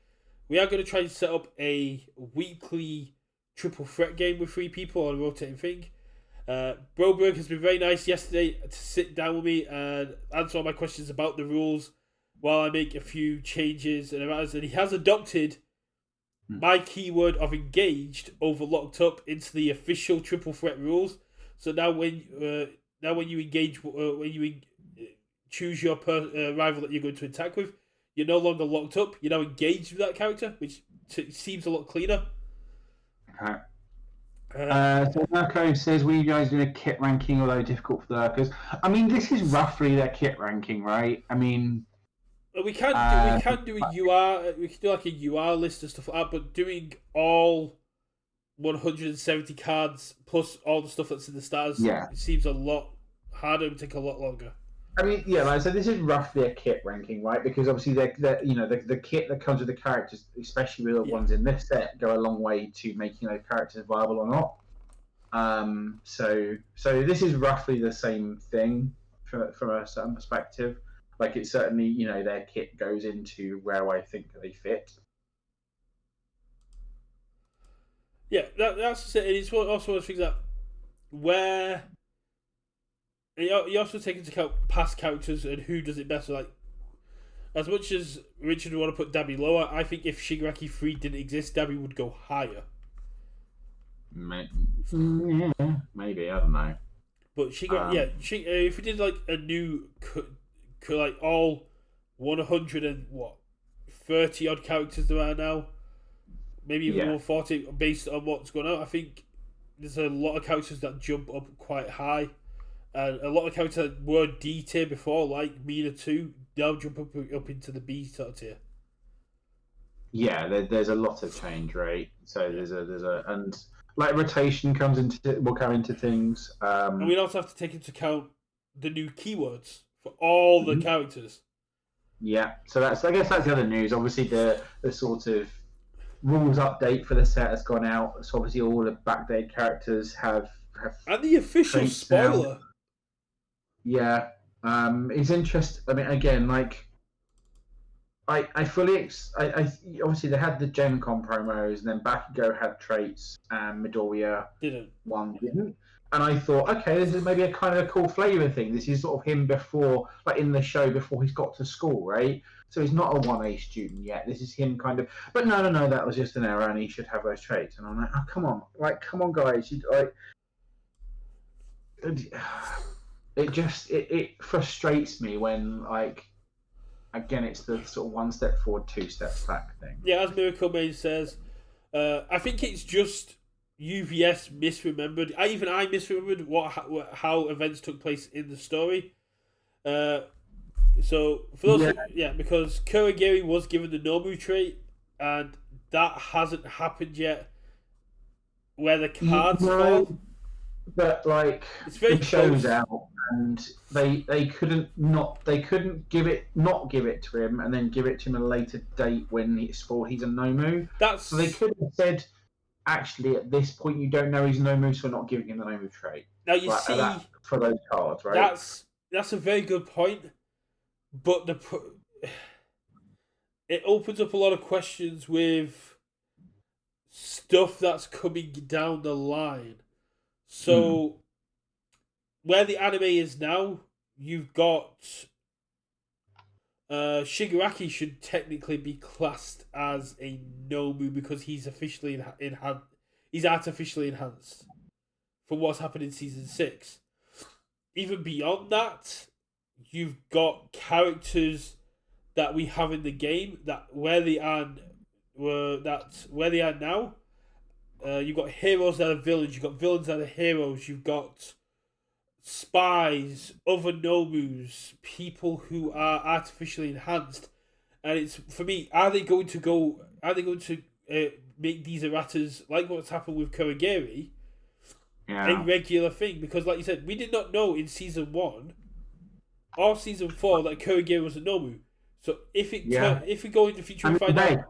Speaker 1: We are going to try and set up a weekly triple threat game with 3 people on a rotating thing. Broberg has been very nice yesterday to sit down with me and answer all my questions about the rules while I make a few changes and he has adopted my keyword of engaged over locked up into the official triple threat rules. So now when you engage, choose your rival that you're going to attack with, you're no longer locked up. You're now engaged with that character, which seems a lot cleaner.
Speaker 2: Okay. So Mirko says, "Will you guys do a kit ranking, although difficult for the lurkers?" I mean, this is roughly their kit ranking, right? I mean,
Speaker 1: we can do a UR. We can do like a UR list and stuff like that. But doing all 170 cards plus all the stuff that's in the stars, it seems a lot harder and take a lot longer.
Speaker 2: I mean, yeah, like I said, this is roughly a kit ranking, right? Because obviously, the kit that comes with the characters, especially with the ones in this set, go a long way to making those characters viable or not. So this is roughly the same thing from a certain perspective. Like, it's certainly, their kit goes into where I think they fit.
Speaker 1: Yeah, that's it. It's also one of the things that where you also take into account past characters and who does it best. Like, as much as Richard would want to put Dabby lower, I think if Shigaraki 3 didn't exist, Dabby would go higher.
Speaker 2: Maybe, I don't know.
Speaker 1: But Shigaraki, if we did like a new, like all 130 odd characters there are now, maybe even 140 based on what's going on, I think there's a lot of characters that jump up quite high. And a lot of characters that were D tier before, like Mina 2, now jump up into the B sort of tier.
Speaker 2: Yeah, there's a lot of change, right? So there's a and like rotation will come into things.
Speaker 1: And we also have to take into account the new keywords for all the characters.
Speaker 2: Yeah, so I guess that's the other news. Obviously, the sort of rules update for the set has gone out. So obviously, all the backdated characters have
Speaker 1: and the official spoiler.
Speaker 2: Now. Yeah, it's interesting. I mean, again, like I fully obviously they had the Gen Con promos, and then Bakugo had traits, and Midoriya didn't. And I thought, okay, this is maybe a kind of a cool flavor thing. This is sort of him before, like in the show before he's got to school, right? So he's not a 1A student yet. This is him kind of, but no, that was just an error, and he should have those traits. And I'm like, oh, come on, guys, it frustrates me when, like, again, it's the sort of 1 step forward, 2 steps back thing.
Speaker 1: Yeah, as Miracle Maid says, I think it's just UVS misremembered. I misremembered how events took place in the story. So for those, because Kurogiri was given the Nomu trait, and that hasn't happened yet. Where the cards fall,
Speaker 2: but like
Speaker 1: it's very
Speaker 2: it shows out, and they couldn't give it to him and then give it to him at a later date when he's a Nomu.
Speaker 1: That's
Speaker 2: So they could have said, actually, at this point, you don't know he's a Nomu, so we're not giving him the Nomu trait.
Speaker 1: now you see
Speaker 2: For those cards, right?
Speaker 1: that's a very good point, but it opens up a lot of questions with stuff that's coming down the line. So where the anime is now, you've got Shigaraki should technically be classed as a Nomu because he's officially he's artificially enhanced from what's happened in season 6. Even beyond that, you've got characters that we have in the game that where they are now. You've got heroes that are villains. You've got villains that are heroes. You've got spies, other Nomus, people who are artificially enhanced, and it's for me. Are they going to make these erratas like what's happened with Kurogiri a regular thing? Because, like you said, we did not know in season 1 or season 4 that Kurogiri was a Nomu. So if we go into the future and find out.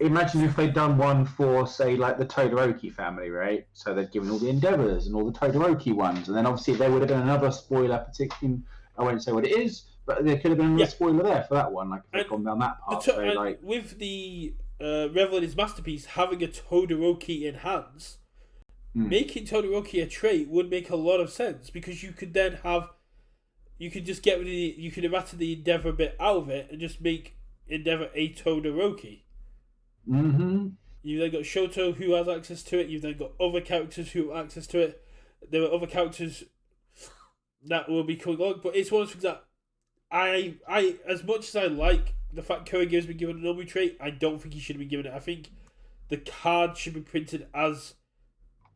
Speaker 2: Imagine if they'd done one for, say, like the Todoroki family, right? So they'd given all the Endeavours and all the Todoroki ones, and then obviously there would have been another spoiler, particularly, I won't say what it is, but there could have been another spoiler there for that one, like if they'd gone down that path.
Speaker 1: With the Revel in his Masterpiece having a Todoroki enhance, making Todoroki a trait would make a lot of sense, because you could then you could just get rid of you could errata the Endeavour bit out of it and just make Endeavour a Todoroki.
Speaker 2: Mm-hmm.
Speaker 1: You've then got Shoto who has access to it. You've then got other characters who have access to it. There are other characters that will be coming along, but it's one of those things that I as much as I like the fact Kurogiri has been given a Nomu trait, I don't think he should be given it. I think the card should be printed as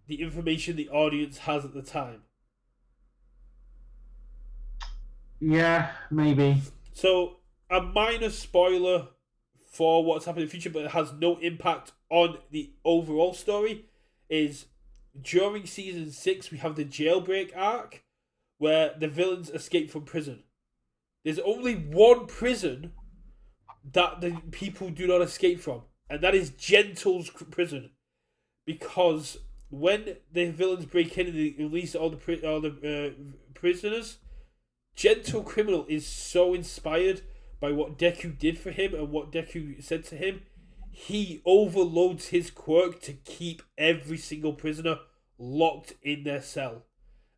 Speaker 1: the information the audience has at the time.
Speaker 2: Yeah, maybe.
Speaker 1: So a minor spoiler for what's happening in the future, but it has no impact on the overall story, is during season 6 we have the jailbreak arc where the villains escape from prison. There's only one prison that the people do not escape from, and that is Gentle's prison, because when the villains break in and they release all the prisoners, Gentle Criminal is so inspired by what Deku did for him and what Deku said to him, he overloads his quirk to keep every single prisoner locked in their cell.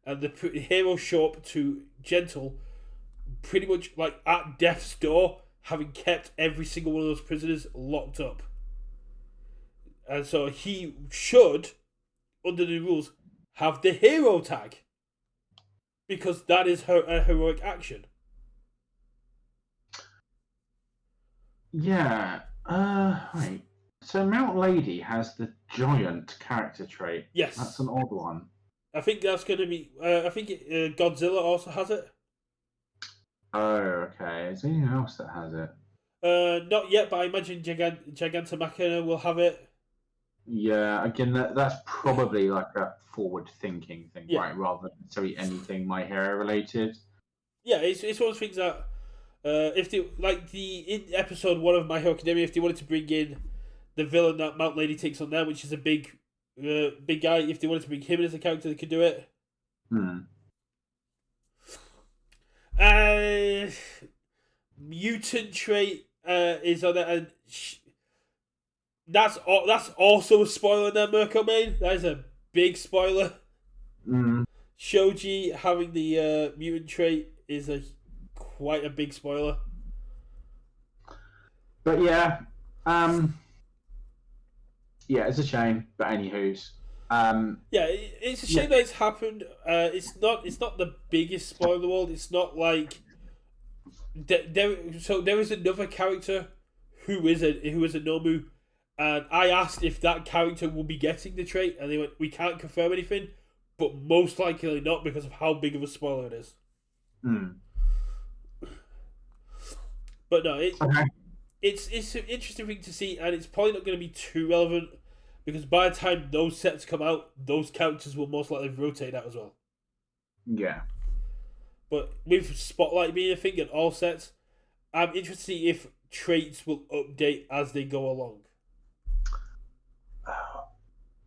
Speaker 1: And the heroes show up to Gentle pretty much like at death's door, having kept every single one of those prisoners locked up. And so he should, under the rules, have the hero tag, because that is a heroic action.
Speaker 2: Yeah. Right. So Mount Lady has the giant character trait.
Speaker 1: Yes.
Speaker 2: That's an odd one.
Speaker 1: I think that's going to be... I think Godzilla also has it.
Speaker 2: Oh, okay. Is there anything else that has it?
Speaker 1: Not yet, but I imagine Gigantomachia will have it.
Speaker 2: Yeah, again, that's probably like a forward-thinking thing, right? Rather than necessarily anything My Hero related.
Speaker 1: Yeah, it's one of those things that if they in episode 1 of My Hero Academia, if they wanted to bring in the villain that Mount Lady takes on there, which is a big guy, if they wanted to bring him in as a character, they could do it. Mutant trait is on there, and that's also a spoiler in there, Mirko Main. That is a big spoiler. Shoji having the mutant trait is quite a big spoiler.
Speaker 2: But yeah, it's a shame. But anywho's,
Speaker 1: it's a shame that it's happened. It's not the biggest spoiler in the world. It's not like there is another character who is a Nomu, and I asked if that character will be getting the trait, and they went, we can't confirm anything, but most likely not, because of how big of a spoiler it is. But no, it's an interesting thing to see, and it's probably not going to be too relevant, because by the time those sets come out, those characters will most likely rotate out as well.
Speaker 2: Yeah.
Speaker 1: But with Spotlight being a thing and all sets, I'm interested to see if traits will update as they go along.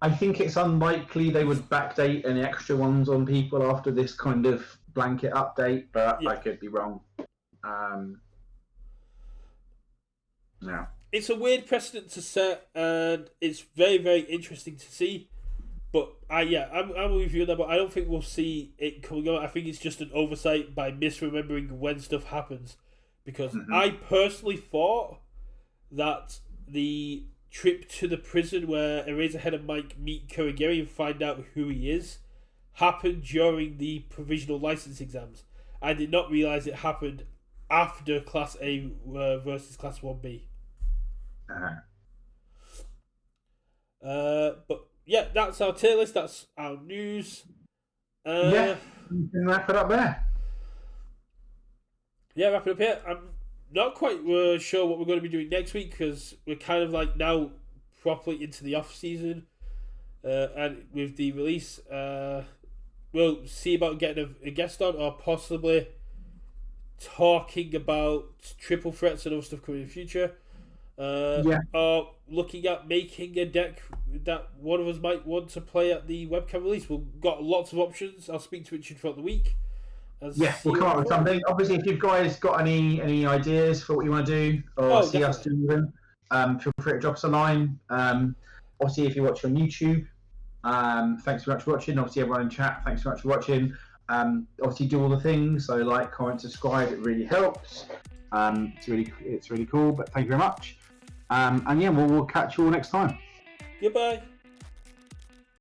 Speaker 2: I think it's unlikely they would backdate any extra ones on people after this kind of blanket update, but
Speaker 1: Yeah.
Speaker 2: I could be wrong. Yeah.
Speaker 1: It's a weird precedent to set, and it's very, very interesting to see. But I'm with you on that, but I don't think we'll see it coming out. I think it's just an oversight by misremembering when stuff happens. Because I personally thought that the trip to the prison where Eraserhead and Mike meet Kurigiri and find out who he is happened during the provisional license exams. I did not realise it happened after Class A versus Class 1B. But yeah, that's our tier list. That's our news.
Speaker 2: Yeah, you can wrap it up there.
Speaker 1: Yeah, wrap it up here. I'm not quite sure what we're going to be doing next week because we're kind of like now properly into the off season, and with the release, we'll see about getting a guest on or possibly talking about triple threats and other stuff coming in the future. Or looking at making a deck that one of us might want to play at the webcam release. We've got lots of options. I'll speak to Richard throughout the week.
Speaker 2: Yeah, we'll come up with something. Obviously, if you guys got any ideas for what you want to do or see us do them, feel free to drop us a line. Obviously, if you're watching on YouTube, thanks so much for watching. Obviously, everyone in chat, thanks so much for watching. Obviously, do all the things. So, like, comment, subscribe. It really helps. It's really cool. But thank you very much. And yeah, we'll catch you all next time.
Speaker 1: Goodbye.